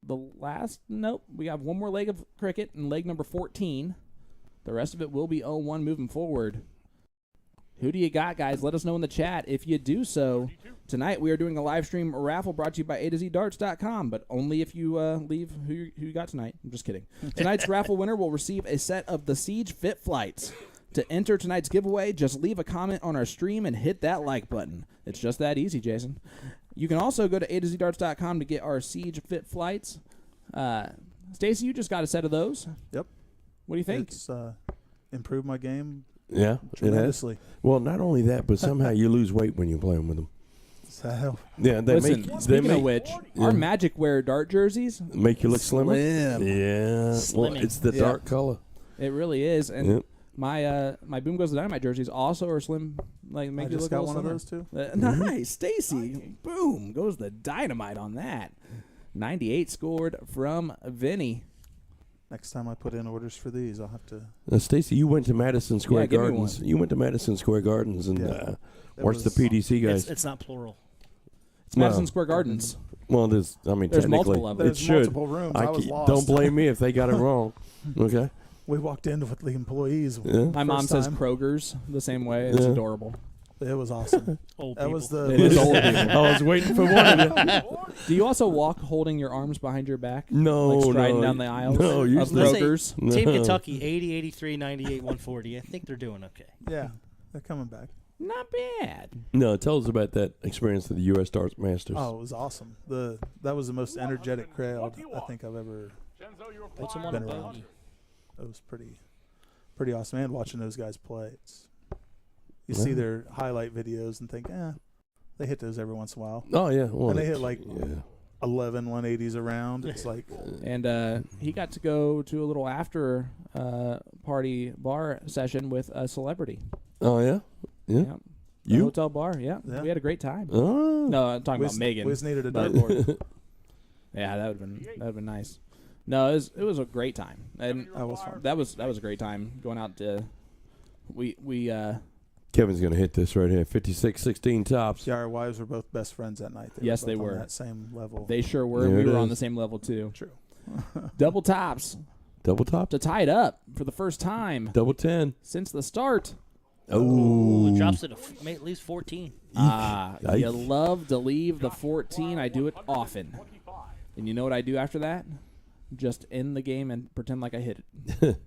the last. Nope. We have one more leg of cricket and leg number 14. The rest of it will be 0-1 moving forward. Who do you got, guys? Let us know in the chat. If you do so, tonight we are doing a live stream raffle brought to you by A2ZDarts.com, but only if you leave who you got tonight. I'm just kidding. Tonight's raffle winner will receive a set of the Siege Fit Flights. To enter tonight's giveaway, just leave a comment on our stream and hit that like button. It's just that easy, Jason. You can also go to A2ZDarts.com to get our Siege Fit Flights. Stacy, you just got a set of those. Yep. What do you think? It's improved my game Yeah, it has. tremendously. Well, not only that, but somehow you lose weight when you're playing with them. So, Yeah, they Listen, make speaking of which, our Magic Wear dart jerseys, make you look slimmer. slim. Yeah, well, Slimming. it's the Yeah. dark color. It really is. And Yep. my Boom Goes the Dynamite jerseys also are slim. Like I make you just look got a one little of slimmer. those too. Nice, Stacy. Boom goes the dynamite on that. 98 scored from Vinny. Next time I put in orders for these, I'll have to. Stacy, you went to Madison Square give me Gardens. one. You went to Madison Square Gardens and Yeah. watched the was- PDC guys. It's not plural. It's Madison Square Gardens. Well, there's technically, multiple levels. it There's should. multiple rooms. I was lost. Don't blame me if they got it wrong. Okay. We walked in with the employees. Yeah. My mom First says time. Kroger's the same way. It's Yeah. adorable. It was awesome. Old That people. was the. It is old people. I was waiting for one of you. Do you also walk holding your arms behind your back? No, Like striding no. down the aisles No, of usually. Let's say Kroger's? Team No. Kentucky, 80, 83, 98, 140. I think they're doing okay. Yeah, they're coming back. Not bad. No, tell us about that experience of the U.S. Darts Masters. Oh, it was awesome. That was the most energetic crowd I think I've ever. Chenzo, you Put some on a Been around. bogey. It was pretty awesome. And watching those guys play, you Yeah. see their highlight videos and think, they hit those every once in a while. Oh, yeah. Well, And they hit like yeah. 11 180s around. It's like, And he got to go to a little after party bar session with a celebrity. Oh, yeah? Yeah. Yep. The You? hotel bar. Yeah. Yeah. We had a great time. Oh. No, I'm talking we about Megan. We just needed a but- dartboard. Yeah, that would have been nice. No, it was a great time, and That was fun. that was a great time going out to. We Kevin's going to hit this right here. 56-16 tops. Yeah, our wives were both best friends that night. Yes, both they on were. that same level. they sure were. There We it were on is. the same level too. True. Double tops Double top? to tie it up for the first time Double 10. since the start. Oh. It drops it to at least 14. Eek. You love to leave the 14. I do it often. And you know what I do after that? Just end the game and pretend like I hit it.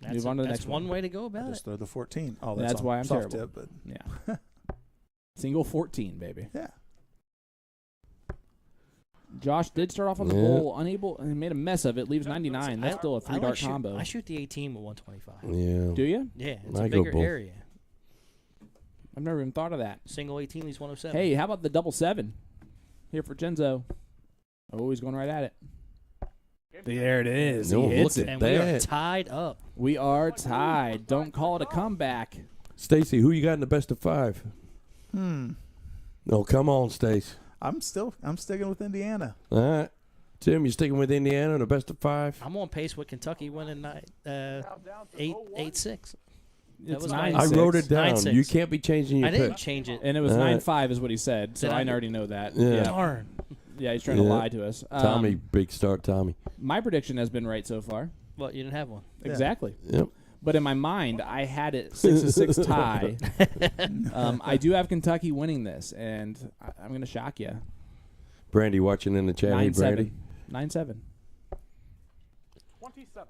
Move on to the That's next one one. way to go about it. Just throw the 14. Oh, That's that's, why I'm soft terrible. tip, but Yeah. Single 14, baby. yeah. Josh did start off on the Yeah. bowl, unable, and made a mess of it. Leaves 99. That's still a I like three-dart shoot- combo. I shoot the 18 with 125. Yeah. Do you? Yeah, it's I a go bigger both. area. I've never even thought of that. Single 18 leaves 107. Hey, how about the double 7 here for Chenzo? Oh, he's going right at it. There it is. No, he hits look it. at and we are that. tied up. We are tied. Don't call it a comeback. Stacy, who you got in the best of 5? Oh, come on, Stace. I'm sticking with Indiana. All right. Tim, you sticking with Indiana in the best of 5? I'm on pace with Kentucky winning 8-6. It's was 9-6. I wrote it down. 9-6. You can't be changing your I didn't pick. change it. And it was All right. 9-5 is what he said, so Did I I? already know that. Yeah. Darn. Yeah, he's trying to Yeah. lie to us. Tommy, big start, Tommy. My prediction has been right so far. Well, you didn't have one. Yeah. Exactly. Yep. But in my mind, I had it 6-6 tie. I do have Kentucky winning this, and I'm going to shock you. Brandy watching in the chat. Hey, 9-7. Brandy. 9-7. 27.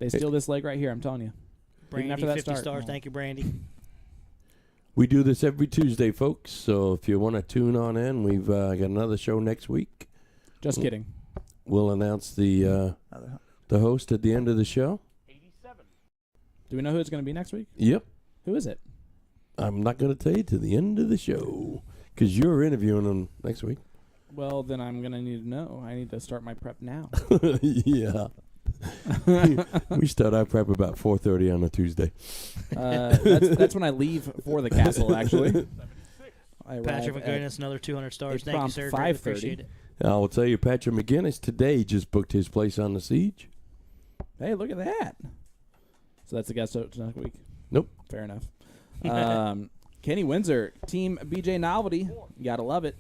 They steal this leg right here, I'm telling you. Brandy, after that 50 start. stars. Thank you, Brandy. We do this every Tuesday, folks. So if you want to tune on in, we've got another show next week. Just kidding. We'll announce the host at the end of the show. 87. Do we know who it's going to be next week? Yep. Who is it? I'm not going to tell you to the end of the show because you're interviewing them next week. Well, then I'm going to need to know. I need to start my prep now. Yeah. We start our prep about 4:30 on a Tuesday. That's when I leave for the castle, actually. I arrive Patrick at- McGinnis, another 200 stars. a Thank you, prompt sir. 5:30. Greatly appreciate it. I will tell you, Patrick McGinnis today just booked his place on the Siege. Hey, look at that. So that's the guest host next week? Nope. Fair enough. Kenny Windsor, Team BJ Novelty. You got to love it.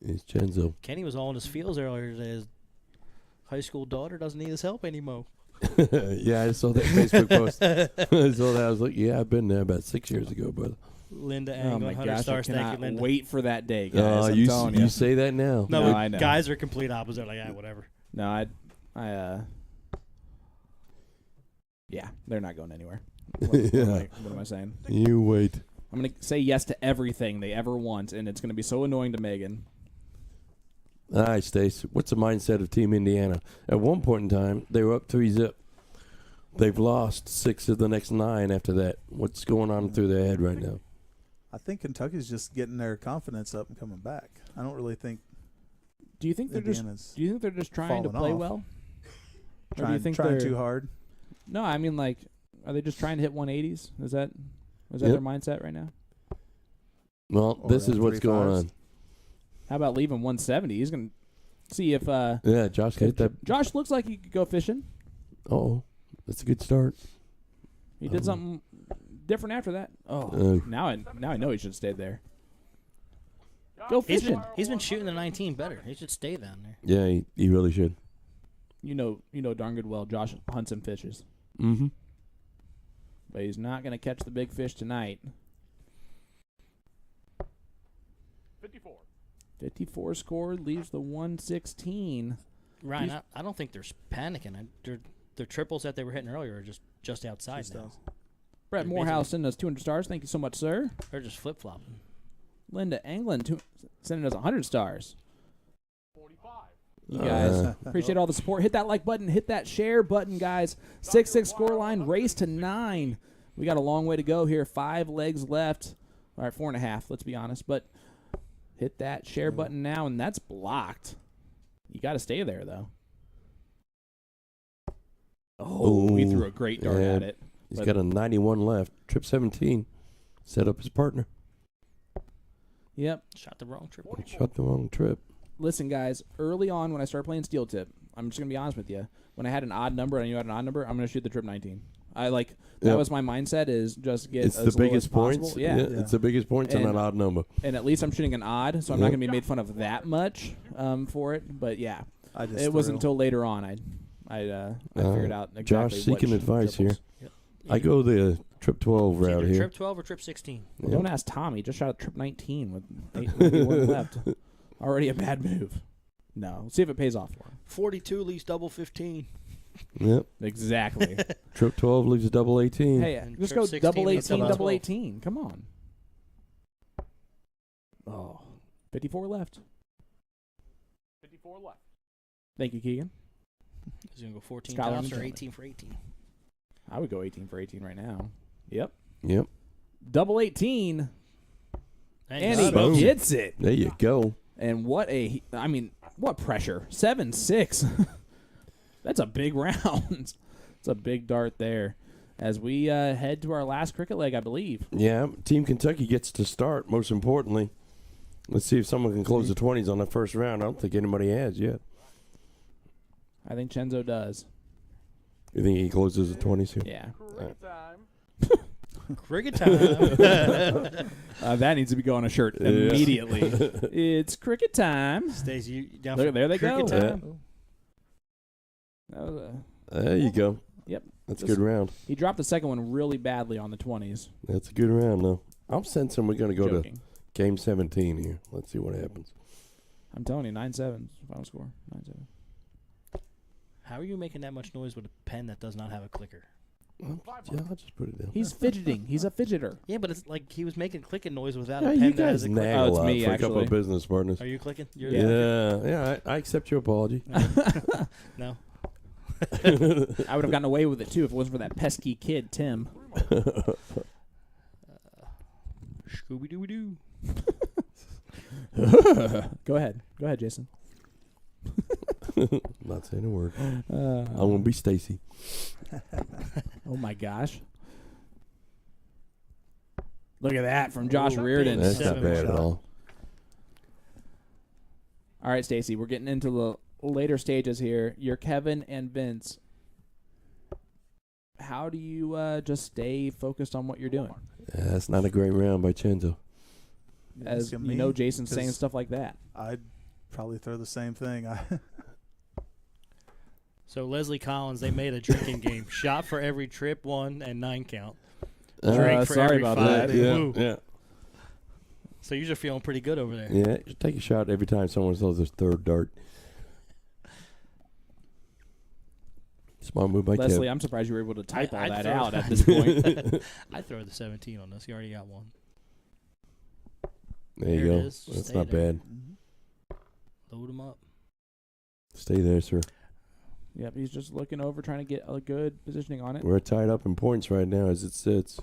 It's Chenzo. Kenny was all in his feels earlier today. His high school daughter doesn't need his help anymore. Yeah, I saw that Facebook post. I saw that. I was like, yeah, I've been there about 6 years ago, brother. Linda Oh, Ang, my 100 gosh. I stars. Thank you, cannot Linda. wait for that day, guys. I'm you telling you say that now. No, No, I know. guys are complete opposite. Like, whatever. No, yeah, they're not going anywhere. Yeah. What am I saying? You wait. I'm going to say yes to everything they ever want, and it's going to be so annoying to Megan. All right, Stace. What's the mindset of Team Indiana? At one point in time, they were up 3-0. They've lost 6 of the next 9 after that. What's going on through their head right now? I think Kentucky's just getting their confidence up and coming back. I don't really think Do you think they're Indiana's just trying to falling play off. well? Or trying, do you think trying they're too hard. No, I mean like, are they just trying to hit 180s? Is that Yep. their mindset right now? Well, Or this is what's going 3-5s. on. How about leaving 170? He's gonna see if Yeah, Josh hit that. Josh looks like he could go fishing. Oh, that's a good start. He did something different after that. Oh, Oh. now I know he should have stayed there. Go He's fishing. been shooting the 19 better. He should stay down there. Yeah, he really should. You know darn good well Josh hunts and fishes, Mm-hmm. but he's not gonna catch the big fish tonight. 54. 54 score leaves the 116. Ryan, I don't think they're panicking. Their triples that they were hitting earlier are just outside Just now. us. Brett They're Morehouse sending us 200 stars. Thank you so much, sir. They're just flip flopping. Linda England sending us 100 stars. 45. You guys appreciate all the support. Hit that like button. Hit that share button, guys. 6-6 scoreline. Race to 9. We got a long way to go here. 5 legs left. All right, 4.5. Let's be honest. But hit that share button now, and that's blocked. You got to stay there, though. Oh, he threw a great dart yeah. at it. He's But- got a 91 left. Trip 17. Set up his partner. Yep. Shot the wrong triple. Shot the wrong trip. Listen, guys, early on when I started playing steel tip, I'm just going to be honest with you. When I had an odd number and I knew I had an odd number, I'm going to shoot the trip 19. That Yep. was my mindset, is just get It's as the low biggest as possible. points. Yeah. It's the biggest points in And- an odd number. And at least I'm shooting an odd, so I'm not Yep. going to be made fun of that much for it. But yeah, I just it wasn't threw. until later on I figured out exactly Josh what seeking advice here. triples. Yep. I go the trip 12 It's route either here. trip 12 or trip 16. Well, Yep. don't ask Tommy. Just shot a trip 19 with 81 left. Already a bad move. No, let's see if it pays off for him. 42 leaves double 15. Yep. Exactly. Trip 12 leaves a double 18. Hey, And let's trip go 16 double leaves 18, double double 12. 18. Come on. Oh, 54 left. 54 left. Thank you, Keegan. He's going to go 14 Skylar tops or Miller. 18 for 18. I would go 18 for 18 right now. Yep. Yep. Double 18. And he Boom. gets it. There you go. And what pressure. 7-6. That's a big round. It's a big dart there. As we head to our last cricket leg, I believe. Yeah, Team Kentucky gets to start, most importantly. Let's see if someone can close the 20s on the first round. I don't think anybody has yet. I think Chenzo does. You think he closes the 20s here? Yeah. Cricket time. Cricket time. That needs to be on a shirt Yeah. immediately. It's cricket time. Stays you down Look, for there they go. cricket Yeah. time. That was There you go. Yep. That's a Just- good round. He dropped the second one really badly on the 20s. That's a good round, though. I'm sensing we're going to go to Joking. game 17 here. Let's see what happens. I'm telling you, 9-7 final score. 9-7. How are you making that much noise with a pen that does not have a clicker? Yeah, I'll just put it down. He's fidgeting. He's a fidgeter. Yeah, but it's like he was making clicking noise without Yeah, a you pen that guys has a clicker. nag Oh, a it's lot me, for a couple of actually. business partners. Are you clicking? You're Yeah, I accept your apology. No. I would have gotten away with it, too, if it wasn't for that pesky kid, Tim. Scooby-Doo-Doo. Go ahead. Go ahead, Jason. Not saying a word. I'm Uh, going to be Stacy. oh, my gosh. Look at that from Josh Ooh, Reardon. That's Seven not bad shot. at all. All right, Stacy, we're getting into the later stages here. You're Kevin and Vince. How do you just stay focused on what you're doing? Yeah, that's not a great round by Chenzo. As Asking you me? know, Jason's saying 'Cause stuff like that. I'd probably throw the same thing. So Leslie Collins, they made a drinking game. Shot for every trip, 1 and 9 count. Uh, Drink for sorry every about 5. that. Yeah, Woo. yeah. So you're feeling pretty good over there. Yeah, just take a shot every time someone throws their third dart. Smart move by Leslie, Kev. I'm surprised you were able to type all I'd that throw- out at this point. I throw the 17 on this. He already got one. There you There it go. is. That's Stay not there. bad. Load him up. Stay there, sir. Yep, he's just looking over, trying to get a good positioning on it. We're tied up in points right now as it sits.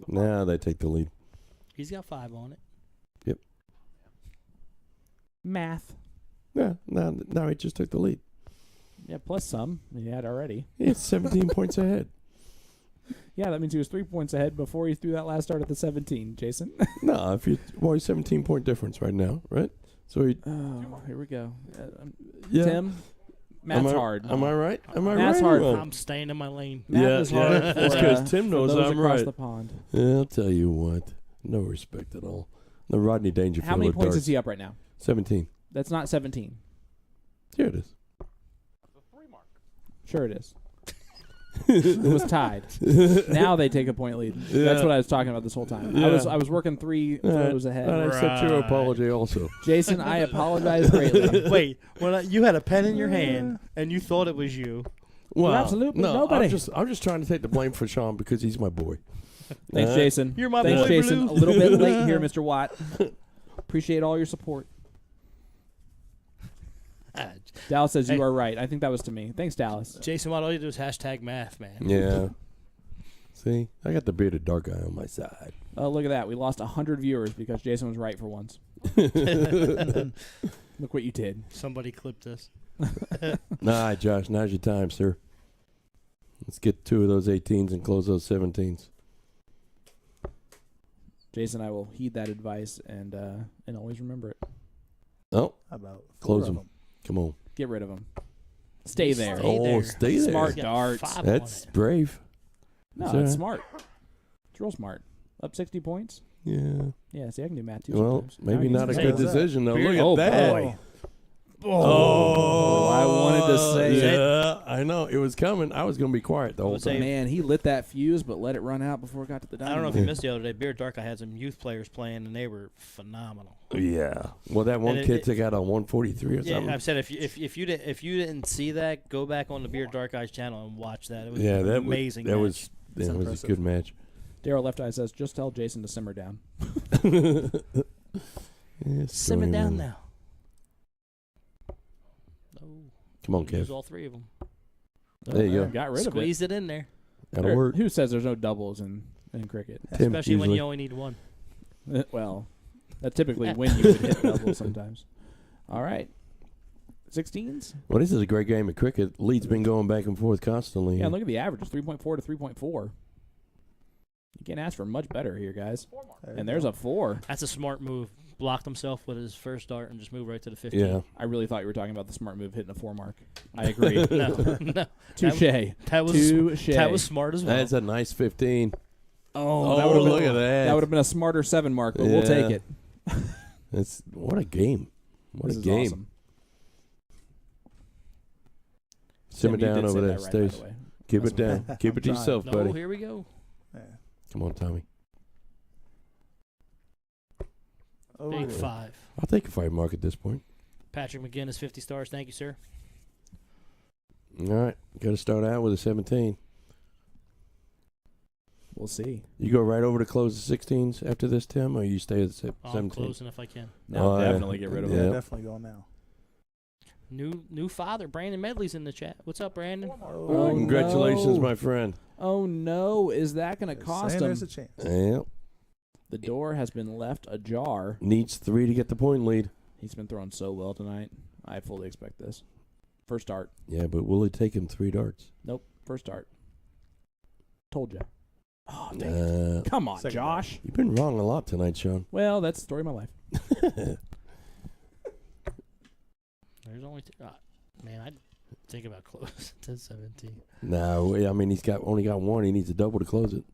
Now they take the lead. He's got 5 on it. Math. Yeah, now he just took the lead. Yeah, plus some he had already. He's 17 points ahead. Yeah, that means he was 3 points ahead before he threw that last start at the 17, Jason. No, he's 17 point difference right now, right? So he. Oh, here we go. Yeah. Tim, math's hard. Am I right? Am I Math's right? hard. Well, I'm staying in my lane. Math is hard. Yeah. That's for, because Tim for knows those I'm across right. the pond. Yeah, I'll tell you what. No respect at all. The Rodney Dangerfield. How many of points darts. is he up right now? 17. That's not 17. Here it is. That's a 3 mark. Sure it is. It was tied. Now they take a point lead. That's what I was talking about this whole time. Yeah. I was working 3 throws ahead. I accept your Right. apology also. Jason, I apologize greatly. Wait, you had a pen in your hand and you thought it was you. Well, absolutely no, nobody. I'm just trying to take the blame for Sean because he's my boy. Thanks, Jason. You're my Thanks, boy, Jason. Blue. A little bit late here, Mr. Watt. Appreciate all your support. Dallas says Hey. you are right. I think that was to me. Thanks, Dallas. Jason, what all you do is hashtag math, man. Yeah. See, I got the bearded dark guy on my side. Oh, look at that. We lost 100 viewers because Jason was right for once. Look what you did. Somebody clipped this. Nah, Josh, now's your time, sir. Let's get 2 of those 18s and close those 17s. Jason, I will heed that advice and always remember it. Oh, How about close 4 of them. Come on. Get rid of them. Stay there. Stay there. Stay there. Smart He's got darts. 5 on That's it. brave. No, Is that- it's smart. It's real smart. Up 60 points. Yeah. Yeah, see, I can do math too. Well, sometimes. maybe Now not a you good can say decision, though. Beard- Look at Oh, that. boy. Oh, I wanted to say it. Yeah, I know. It was coming. I was going to be quiet the whole Would say- time. Man, he lit that fuse, but let it run out before it got to the I diamond. don't know if you missed the other day. Beard Dark, I had some youth players playing, and they were phenomenal. Yeah. Well, that one And kid it- took out on 143 or Yeah, something. I've said if you didn't see that, go back on the Beard Dark Eyes channel and watch that. It was Yeah, an that amazing. That match. was That's a impressive. good match. Daryl Left Eye says, just tell Jason to simmer down. Yes, simmer sorry, down man. now. Oh, Come on, use Kev. all 3 of them. There you go. Got rid of it. Squeezed it in there, That'll work. Who says there's no doubles in cricket? Tim, especially when usually. you only need 1. Well, that's typically when you would hit doubles sometimes. All right. 16s? Well, this is a great game of cricket. Lead's been going back and forth constantly. Yeah, look at the average. It's 3.4 to 3.4. You can't ask for much better here, guys. 4 mark. There And you there's go. a 4. That's a smart move. Blocked himself with his first dart and just moved right to the 15. Yeah. I really thought you were talking about the smart move hitting a 4 mark. I agree. No. Touche. That was Touche. that was smart as well. That's a nice 15. Oh, that would've look at that. That would have been a smarter 7 mark, but we'll take Yeah. it. That's what a game. What This a is game. awesome. Simmer Tim, you down did over say there, that right, by the Stace. way. Keep That's it down. Keep it to I'm yourself, no, buddy. here we go. Yeah. Come on, Tommy. Oh, Big yeah. 5. I'll take a 5 mark at this point. Patrick McGinnis, 50 stars. Thank you, sir. All right. Got to start out with a 17. We'll see. You go right over to close the 16s after this, Tim, or you stay at the I'm 17? closing if I can. No, Oh, yeah. definitely get rid of Yeah. it. Yeah, definitely going now. New father, Brandon Medley's in the chat. What's up, Brandon? Oh, Congratulations, no. my friend. Oh, no. Is that going to They're cost saying him? there's a chance. Yeah. The door has been left ajar. Needs 3 to get the point lead. He's been throwing so well tonight. I fully expect this. First start. Yeah, but will it take him 3 darts? Nope. First start. Told you. Oh, dang it. Come on, Second Josh. You've been wrong a lot tonight, Sean. Well, that's the story of my life. There's only man, I'd think about close to 17. No, I mean he's only got 1. He needs a double to close it.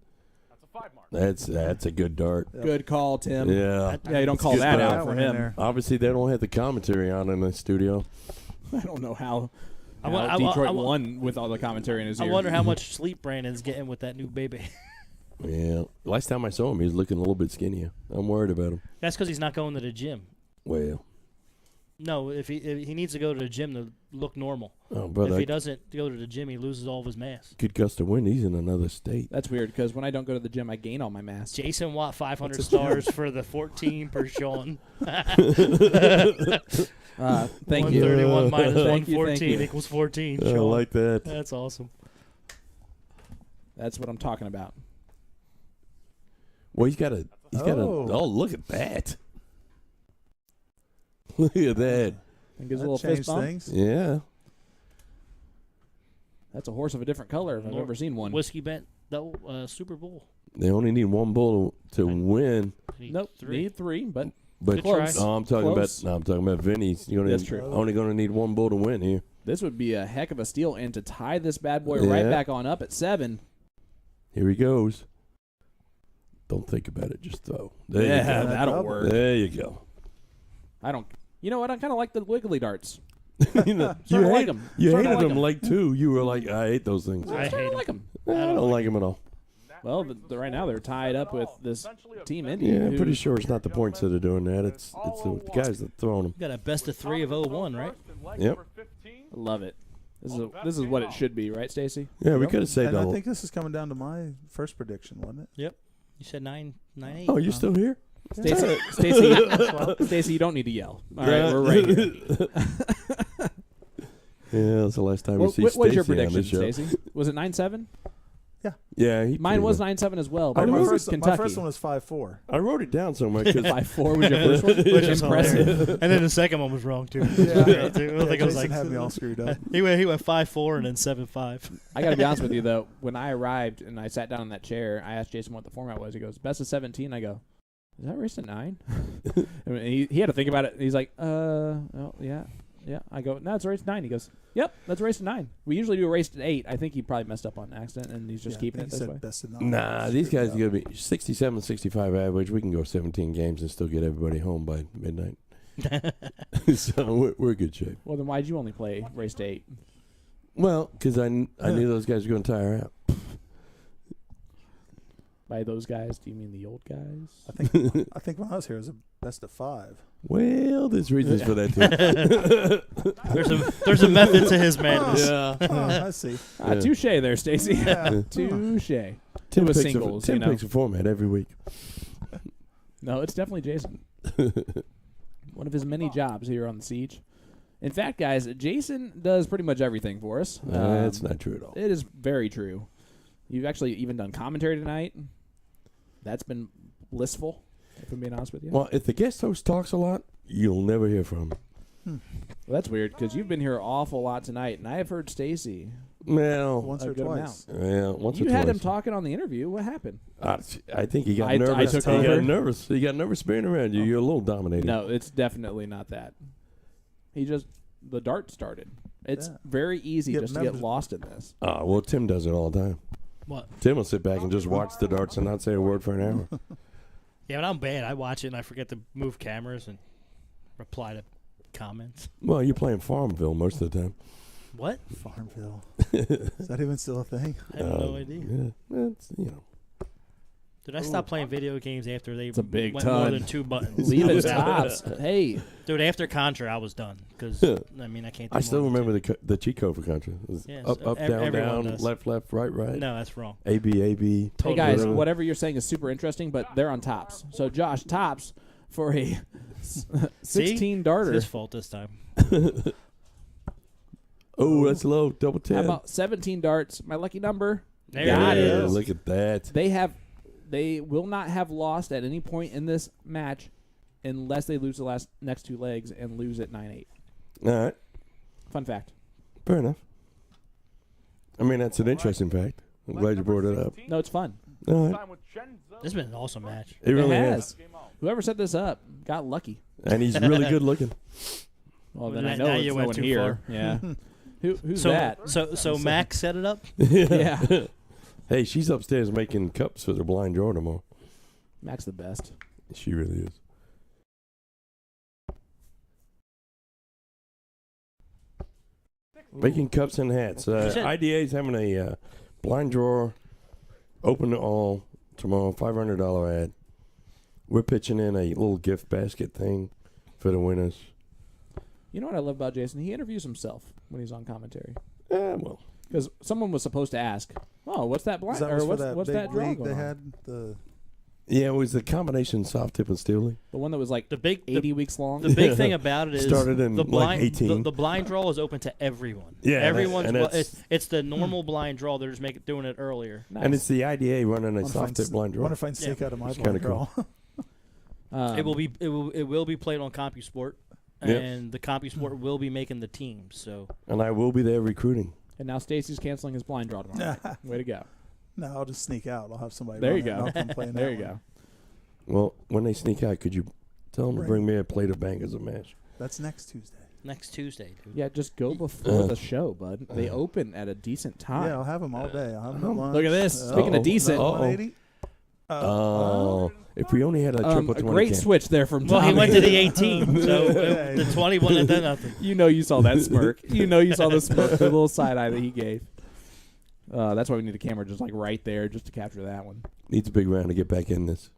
That's a 5 mark. That's a good dart. Yep. Good call, Tim. Yeah. Yeah, you don't It's call good that stuff. out for one in him. there. Obviously, they don't have the commentary on in the studio. I don't know how, I wa- how I wa- Detroit I wa- won with all the commentary in his I ear. wonder how much sleep Brandon's getting with that new baby. Yeah. Last time I saw him, he was looking a little bit skinnier. I'm worried about him. That's because he's not going to the gym. Well, No, if he needs to go to the gym to look normal. Oh, but If he doesn't go to the gym, he loses all of his mass. Good gust of wind. He's in another state. That's weird because when I don't go to the gym, I gain all my mass. Jason Watt, 500 stars for the 14 per Sean. Thank you. 131 minus Thank you, 114 equals 14. I Sean. like that. That's awesome. That's what I'm talking about. Well, he's got a. Oh, look at that. Look at that. And gives a That little fist changed bump. things. Yeah. That's a horse of a different color if I've ever seen one. Whiskey bet Super Bowl. They only need one bull to win. Nope, need three, but But Good try. I'm talking Close. about. No, I'm talking about Vinny's. That's true. Only going to need one bull to win here. this would be a heck of a steal. And to tie this bad boy right Yeah. back on up at 7. Here he goes. Don't think about it. Just throw. There you go. that'll work. There you go. I don't. You know what? I kind of like the wiggly darts. You know, Sorta you like 'em. You Sorta hated like them 'em. like two. You were like, I hate those things. I I hate sort of 'em. like them. I don't like them at all. Well, right now they're tied up with this team Indy. Yeah, I'm who- pretty sure it's not the points that are doing that. It's the guys that throwing them. You got a best of 3 of 01, right? Yep. I love it. This is what it should be, right, Stacy? Yeah, we could have saved And I all. think this is coming down to my first prediction, wasn't it? You said 9-8. Oh, you're still here? Stacy, Stacy, you don't need to yell. All right, Yeah. we're right here. Yeah, that's the last time we What see was your Stacy on prediction, this show. Stacy? Was it 9-7? Yeah, Mine was 9-7 as well. But I it wrote was My Kentucky. first one was 5-4. I wrote it down somewhere because 5-4 was your first one. Which is Impressive. hilarious. And then the second one was wrong, too. I think it was Jason like, had me all screwed up. he went 5-4 and then 7-5. I got to be honest with you, though. When I arrived and I sat down in that chair, I asked Jason what the format was. He goes, best of 17. I go, is that race at 9? And he had to think about it. He's like, oh, yeah. Yeah. I go, no, it's a race at 9. He goes, yep, that's a race at 9. We usually do a race at 8. I think he probably messed up on accident, and he's just keeping it this way. Best of 9. nah, these guys are going to be 67, 65 average. We can go 17 games and still get everybody home by midnight. So we're in good shape. Well, then why'd you only play race to 8? Well, because I knew those guys were going to tire out. By those guys, do you mean the old guys? I think when I was here, it was a best of 5. Well, there's reasons for that, too. There's a method to his madness. Yeah. Oh, I see. Yeah. Touche there, Stacy. Yeah. Touche. Tim was picks singles, Tim you know. picks a format every week. No, it's definitely Jason. One of his many jobs here on the Siege. In fact, guys, Jason does pretty much everything for us. That's not true at all. It is very true. You've actually even done commentary tonight. That's been blissful, if I'm being honest with you. Well, if the guest host talks a lot, you'll never hear from him. Well, that's weird because you've been here an awful lot tonight, and I have heard Stacy. Well, Once A or good twice. yeah, once You or had twice. him talking on the interview. What happened? I think he got I nervous. took He over. got nervous. He got nervous being around you. You're a little dominating. No, it's definitely not that. The dart started. It's Yeah. very easy Yeah, just to get members- lost in this. Well, Tim does it all the time. What? Tim will sit back and just watch the darts and not say a word for an hour. Yeah, but I'm bad. I watch it and I forget to move cameras and reply to comments. Well, you're playing Farmville most of the time. What? Farmville. Is that even still a thing? I have no idea. Yeah, it's, Did I stop playing video games after they a big went more ton. than 2 buttons? Leave I it was out. tops. Hey, Dude, after Contra, I was done. Because, I mean, I can't do I still more than remember the cheat code for Contra. It was Yes, up, down, everyone down, does. left, right, right. two. No, that's wrong. A, B, A, B. hey guys, Whatever. whatever you're saying is super interesting, but they're on tops. So Josh, tops for a 16 It's darter. his fault this time. Oh, that's low. Double How 10. about 17 darts? My lucky number. There Got it it. is. Look at that. They will not have lost at any point in this match unless they lose the next 2 legs and lose at 9-8. All right. Fun fact. Fair enough. I mean, that's an interesting fact. I'm glad you brought it up. No, it's fun. All right. This has been an awesome match. It really it has. has. Whoever set this up got lucky. And he's really good looking. Well, Well, then now- I know now it's you no went one too here. far. Yeah. Who's So, that? so Max set it up? Yeah. Hey, she's upstairs making cups for the blind drawer tomorrow. Max the best. She really is. Making cups and hats. said- IDA's having a blind drawer, open to all tomorrow. $500 ad. We're pitching in a little gift basket thing for the winners. You know what I love about Jason? He interviews himself when he's on commentary. Yeah, well. Because someone was supposed to ask, "Oh, what's that blind? That Or was for what's that big draw league going they on?" had? The Yeah, it was the combination soft tip and steel league. The one that was like The big 80 weeks long. The big thing about it is Started in the like blind 18. the blind draw is open to everyone. Yeah, everyone's. and that's- It's the normal blind draw. They're just doing it earlier. Nice. And it's the IDA running a wanna soft find tip s- blind draw. Want to find steak out of my It's blind kinda draw. It will be played on CompuSport, Yep. and the CompuSport will be making the teams. So And I will be there recruiting. And now Stacy's canceling his blind draw tomorrow. night. Way to go. No, I'll just sneak out. I'll have somebody. There run you it, and go. I'll come play in There that you one. go. Well, when they sneak out, could you tell them to Right. bring me a plate of bangers and mash? That's next Tuesday. next Tuesday, dude. Yeah, just go before Uh, the show, bud. They open at a decent time. Yeah, I'll have them all day. I'll have them at lunch. Look at this. Uh, Speaking of decent. Uh-oh. 180. Oh, if we only had a triple a 20 great can. switch there from Well, Tommy. he went to the 18, so the 20 wouldn't have done nothing. You know you saw that smirk. You know you saw the smirk, the little side eye that he gave. That's why we need a camera just like right there just to capture that one. Needs a big round to get back in this.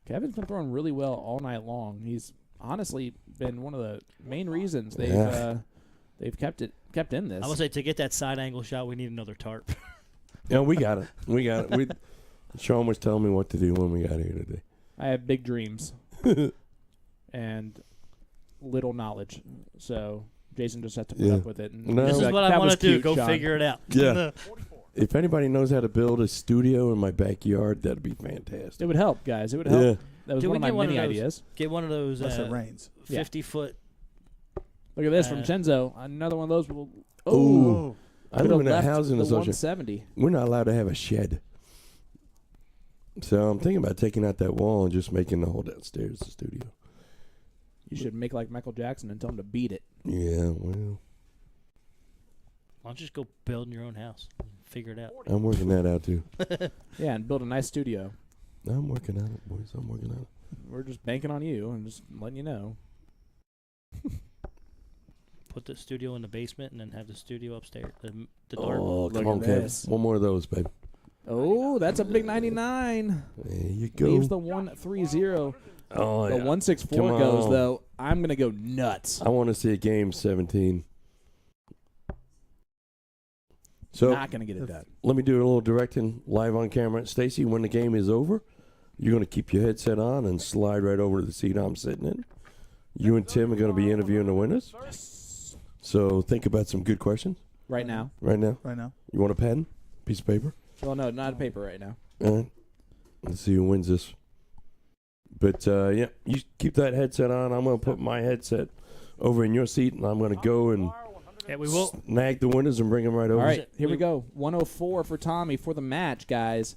Kevin's been throwing really well all night long. He's honestly been one of the main reasons they've Yeah. they've kept in this. I would say to get that side angle shot, we need another tarp. Yeah, we got it. We got it. Sean was telling me what to do when we got here today. I have big dreams and little knowledge, so Jason just has to put Yeah. up with it. And No. This is Like, what I that want was to do. cute, Go Sean. figure it out. Yeah. If anybody knows how to build a studio in my backyard, that'd be fantastic. It would help, guys. It would help. Yeah. That was Can one we of my get one of many those? ideas. Get one of those Unless it rains. 50-foot. Look at this from Uh, Chenzo. Another one of those. Will, Ooh. I could live have in a left housing the association. 170. We're not allowed to have a shed. So I'm thinking about taking out that wall and just making the whole downstairs the studio. You should make like Michael Jackson and tell him to beat it. Yeah, well, Why don't you just go build your own house? Figure it out. I'm working that out too. Yeah, and build a nice studio. I'm working on it, boys. I'm working on it. We're just banking on you and just letting you know. Put the studio in the basement and then have the studio upstairs. The dark. Oh, Look come at on, this. Kev. One more of those, babe. Oh, that's a big 99. There you go. Leaves the 130. Oh, The yeah. 164 Come goes, on. though. I'm going to go nuts. I want to see a game 17. So Not going to get it done. let me do a little directing live on camera. Stacy, when the game is over, you're going to keep your headset on and slide right over to the seat I'm sitting in. You and Tim are going to be interviewing the winners. So think about some good questions Right now. right now. Right now. You want a pen? Piece of paper? Well, no, not a paper right now. All right. Let's see who wins this. But, yeah, you keep that headset on. I'm going to put my headset over in your seat, and I'm going to go and Yeah, we will. snag the winners and bring them right over. All right, here we go. 104 for Tommy for the match, guys.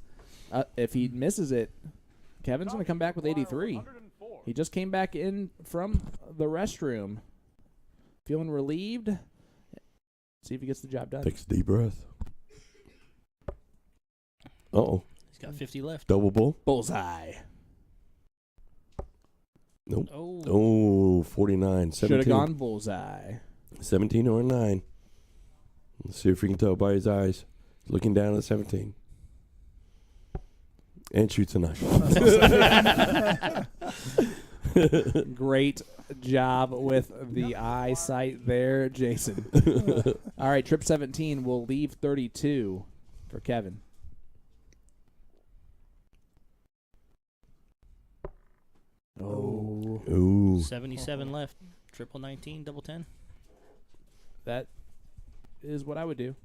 If he misses it, Kevin's going to come back with 83. He just came back in from the restroom. Feeling relieved. See if he gets the job done. Takes a deep breath. Uh-oh. He's got 50 left. Double bull? Bullseye. Nope. Oh. Oh, 49. Should have 17. gone bullseye. 17 or 9. Let's see if we can tell by his eyes. He's looking down at 17. And shoots a 9. Great job with the eyesight there, Jason. All right, trip 17 will leave 32 for Kevin. Oh, Ooh. 77 left. Triple 19, double 10. that is what I would do.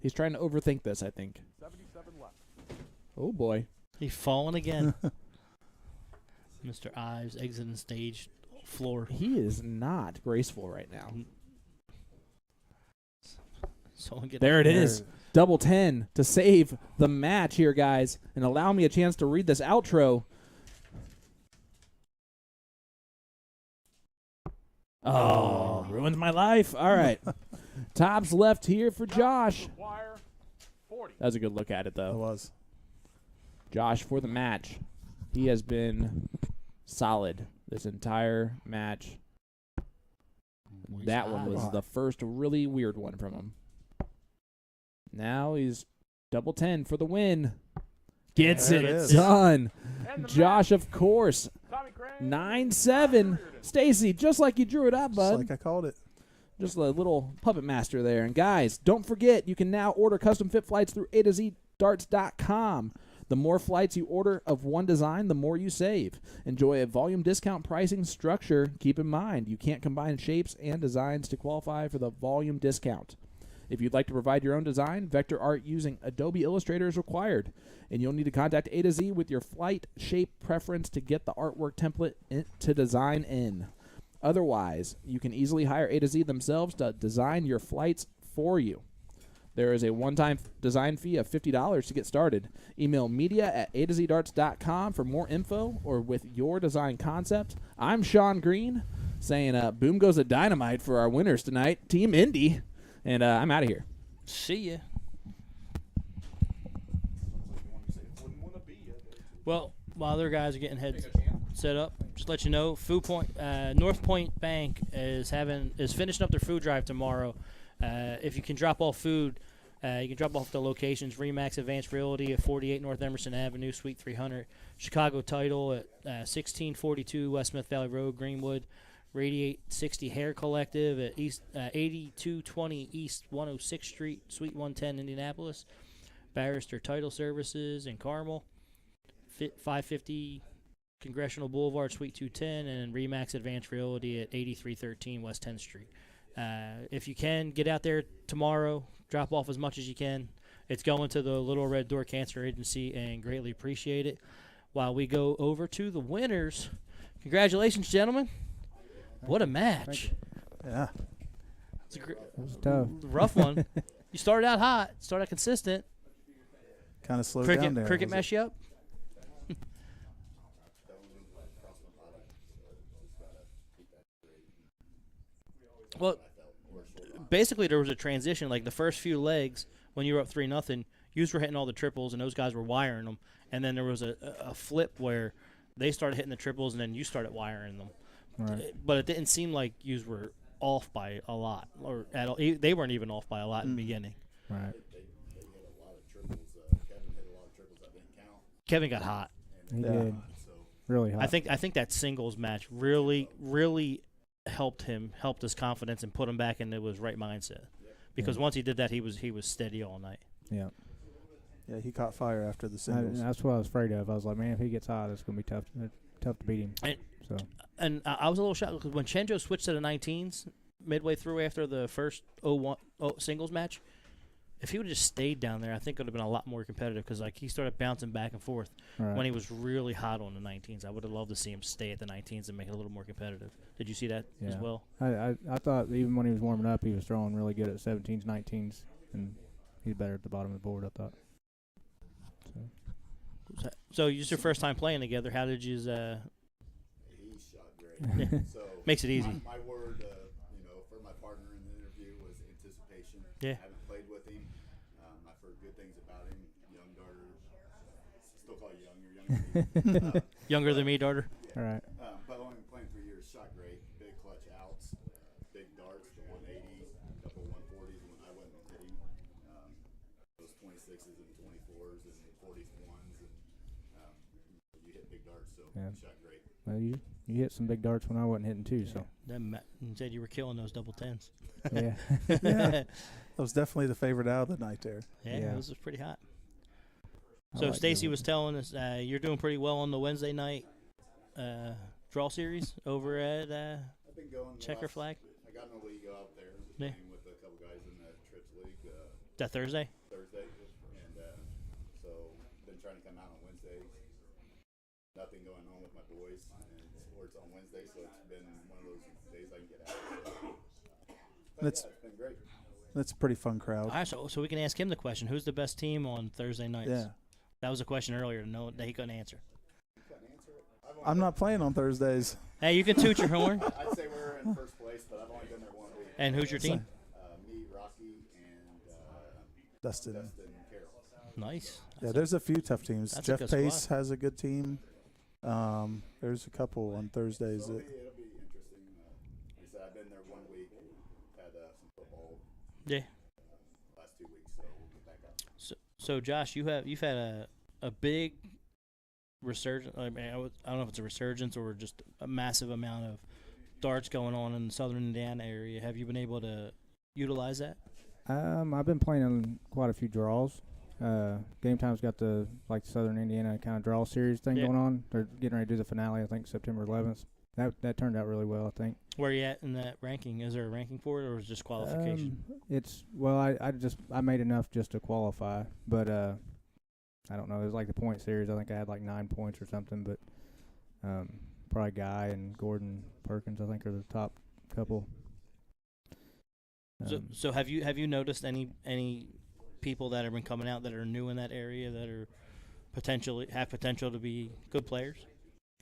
He's trying to overthink this, I think. 77 left. Oh, boy. He's falling again. Mr. Ives exiting stage floor. He is not graceful right now. Someone get There it is. Double 10 to save the match here, guys, and allow me a chance to read this outro. Oh, ruins my life. All right. Tops left here for Josh. Require 40. That was a good look at it, It though. was. Josh for the match. He has been solid this entire match. That one was the first really weird one from him. Now he's double 10 for the win. Gets There it it is. done. And the Josh, of course. Tommy Crain. 9-7. Stacy, just like you drew it up, Just bud. like I called it. Just a little puppet master there. And guys, don't forget, you can now order custom fit flights through A2ZDarts.com. The more flights you order of one design, the more you save. Enjoy a volume discount pricing structure. Keep in mind, you can't combine shapes and designs to qualify for the volume discount. If you'd like to provide your own design, vector art using Adobe Illustrator is required, and you'll need to contact A to Z with your flight shape preference to get the artwork template to design in. Otherwise, you can easily hire A to Z themselves to design your flights for you. There is a one-time design fee of $50 to get started. Email media@A2ZDarts.com for more info or with your design concept. I'm Sean Green saying boom goes the dynamite for our winners tonight, Team Indy. And I'm out of here. See ya. Well, while other guys are getting heads set up, just let you know, North Point Bank is finishing up their food drive tomorrow. If you can drop off food, you can drop off the locations: Remax Advanced Realty at 48 North Emerson Avenue, Suite 300; Chicago Title at 1642 West Smith Valley Road, Greenwood; Radiate 60 Hair Collective at 8220 East 106th Street, Suite 110, Indianapolis; Barrister Title Services in Carmel, 550 Congressional Boulevard, Suite 210, and Remax Advanced Realty at 8313 West 10th Street. If you can, get out there tomorrow, drop off as much as you can. It's going to the Little Red Door Cancer Agency, and greatly appreciate it. While we go over to the winners, congratulations, gentlemen. What a match. Yeah. It's a It was tough. rough one. You started out hot, started out consistent. Kind of slowed down there. Cricket was it? mess you up? Well, basically there was a transition. Like the first few legs, when you were up 3-0, you were hitting all the triples, and those guys were wiring them. And then there was a flip where they started hitting the triples, and then you started wiring them. Right. But it didn't seem like you were off by a lot, or at all. They weren't even off by a lot in the beginning. Right. Kevin got hot. He Yeah. did. Really hot. I think that singles match really helped his confidence and put him back into his right mindset. Because Yeah. once he did that, he was steady all night. Yeah. Yeah, he caught fire after the singles. That's what I was afraid of. I was like, man, if he gets hot, it's going to be tough to beat him. And I was a little shocked because when Chenzo switched to the 19s midway through after the first singles match, if he would have just stayed down there, I think it would have been a lot more competitive because like he started bouncing back and forth Right. when he was really hot on the 19s. I would have loved to see him stay at the 19s and make it a little more competitive. Did you see that as Yeah. well? I thought even when he was warming up, he was throwing really good at 17s, 19s, and he's better at the bottom of the board, I thought. So this is your first time playing together. How did you? He shot great. So Makes it easy. My word, for my partner in the interview was anticipation. Yeah. I haven't played with him. I've heard good things about him. Young darter. Still call you young. You're younger than me. Younger than me, Darter. All right. But only playing 3 years, shot great. Big clutch outs, big darts, the 180, a couple 140s when I wasn't hitting. Those 26s and 24s and 41s, and you hit big darts, so Yeah. shot great. Well, you hit some big darts when I wasn't hitting too, so You said you were killing those double tens. yeah. Yeah. That was definitely the favorite out of the night there. Yeah, Yeah. this was pretty hot. I So like Stacy doing was telling us you're doing pretty well on the Wednesday night draw series over at I've been going the Checker last- Flag. I got in the league out there, Yeah. playing with a couple guys in the Trips League That Thursday. Thursday, and so been trying to come out on Wednesdays. Nothing going on with my boys, and sports on Wednesday, so it's been one of those days I can get out. But That's- yeah, it's been great. That's a pretty fun crowd. All right, so we can ask him the question: who's the best team on Thursday nights? Yeah. That was a question earlier. No, that he couldn't answer. I'm not playing on Thursdays. Hey, you can toot your horn. I'd say we're in first place, but I've only been there 1 week. And who's your team? Me, Rocky, and Dustin. Dustin Carroll. Nice. Yeah, there's a few tough teams. That's a Jeff good Pace squad. has a good team. There's a couple on Thursdays. So That, it'll be interesting. Like I said, I've been there 1 week. Had some football Yeah. last 2 weeks, so we'll get back out. So Josh, you've had a big resurgence. I mean, I don't know if it's a resurgence or just a massive amount of darts going on in the southern Indiana area. Have you been able to utilize that? I've been playing in quite a few draws. Game Time's got the Southern Indiana kind of draw series thing going on. They're getting ready to do the finale, I think, September 11th. That turned out really well, I think. Where are you at in that ranking? Is there a ranking for it, or is it just qualification? I made enough just to qualify, but I don't know. It was like the point series. I think I had like 9 points or something, but probably Guy and Gordon Perkins, I think, are the top couple. So have you noticed any people that have been coming out that are new in that area that are have potential to be good players?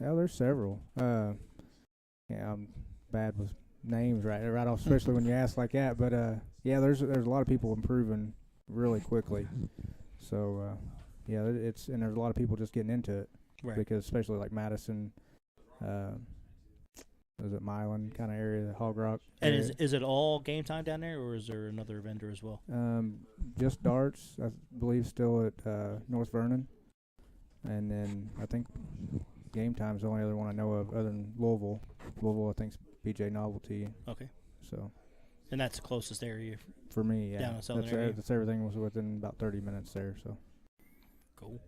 Yeah, there's several. I'm bad with names right off, especially when you ask like that. But there's a lot of people improving really quickly. So and there's a lot of people just getting into it, right? Because especially like Madison, is it Milan kind of area, Hog Rock? And is it all Game Time down there, or is there another vendor as well? Just darts, I believe, still at North Vernon, and then I think Game Time's the only other one I know of other than Louisville. Louisville, I think, is BJ Novelty. Okay. So. And that's the closest area for me. Yeah. Down in southern area. That's everything was within about 30 minutes there. So. Cool.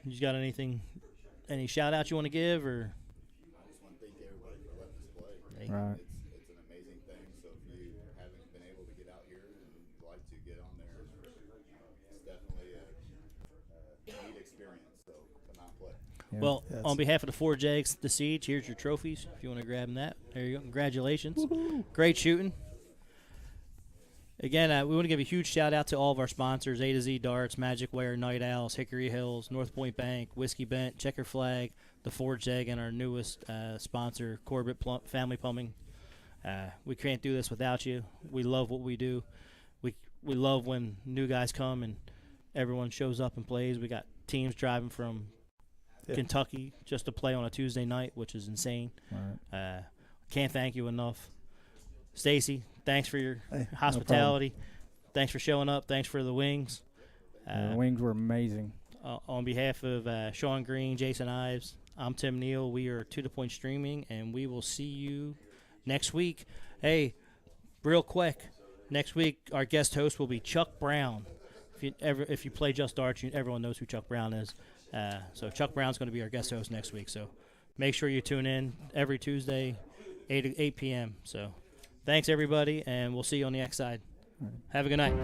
You got any shout outs you want to give, or? I just want to thank everybody for letting us play. Hey. Right. It's an amazing thing. So if you haven't been able to get out here and you'd like to get on there, it's definitely a neat experience. So come out and play. Yeah. Well, on behalf of the Forge Eggs, the Siege, here's your trophies. If you want to grab them, there you go. Congratulations. Woo-hoo. Great shooting. Again, we want to give a huge shout-out to all of our sponsors, A to Z Darts, Magic Ware, Night Owls, Hickory Hills, North Point Bank, Whiskey Bent, Checker Flag, the Forge Egg, and our newest sponsor, Corbett Family Plumbing. We can't do this without you. We love what we do. We love when new guys come and everyone shows up and plays. We got teams driving from Kentucky just to play on a Tuesday night, which is insane. Right. Can't thank you enough. Stacy, thanks for your hospitality. No, thanks for showing up. Thanks for the wings. The wings were amazing. On behalf of Sean Green, Jason Ives, I'm Tim Neal. We are To The Point Streaming, and we will see you next week. Hey, real quick, next week our guest host will be Chuck Brown. If you play Just Darts, everyone knows who Chuck Brown is. So Chuck Brown's going to be our guest host next week. So make sure you tune in every Tuesday, 8 p.m. So thanks, everybody, and we'll see you on the X side. Have a good night.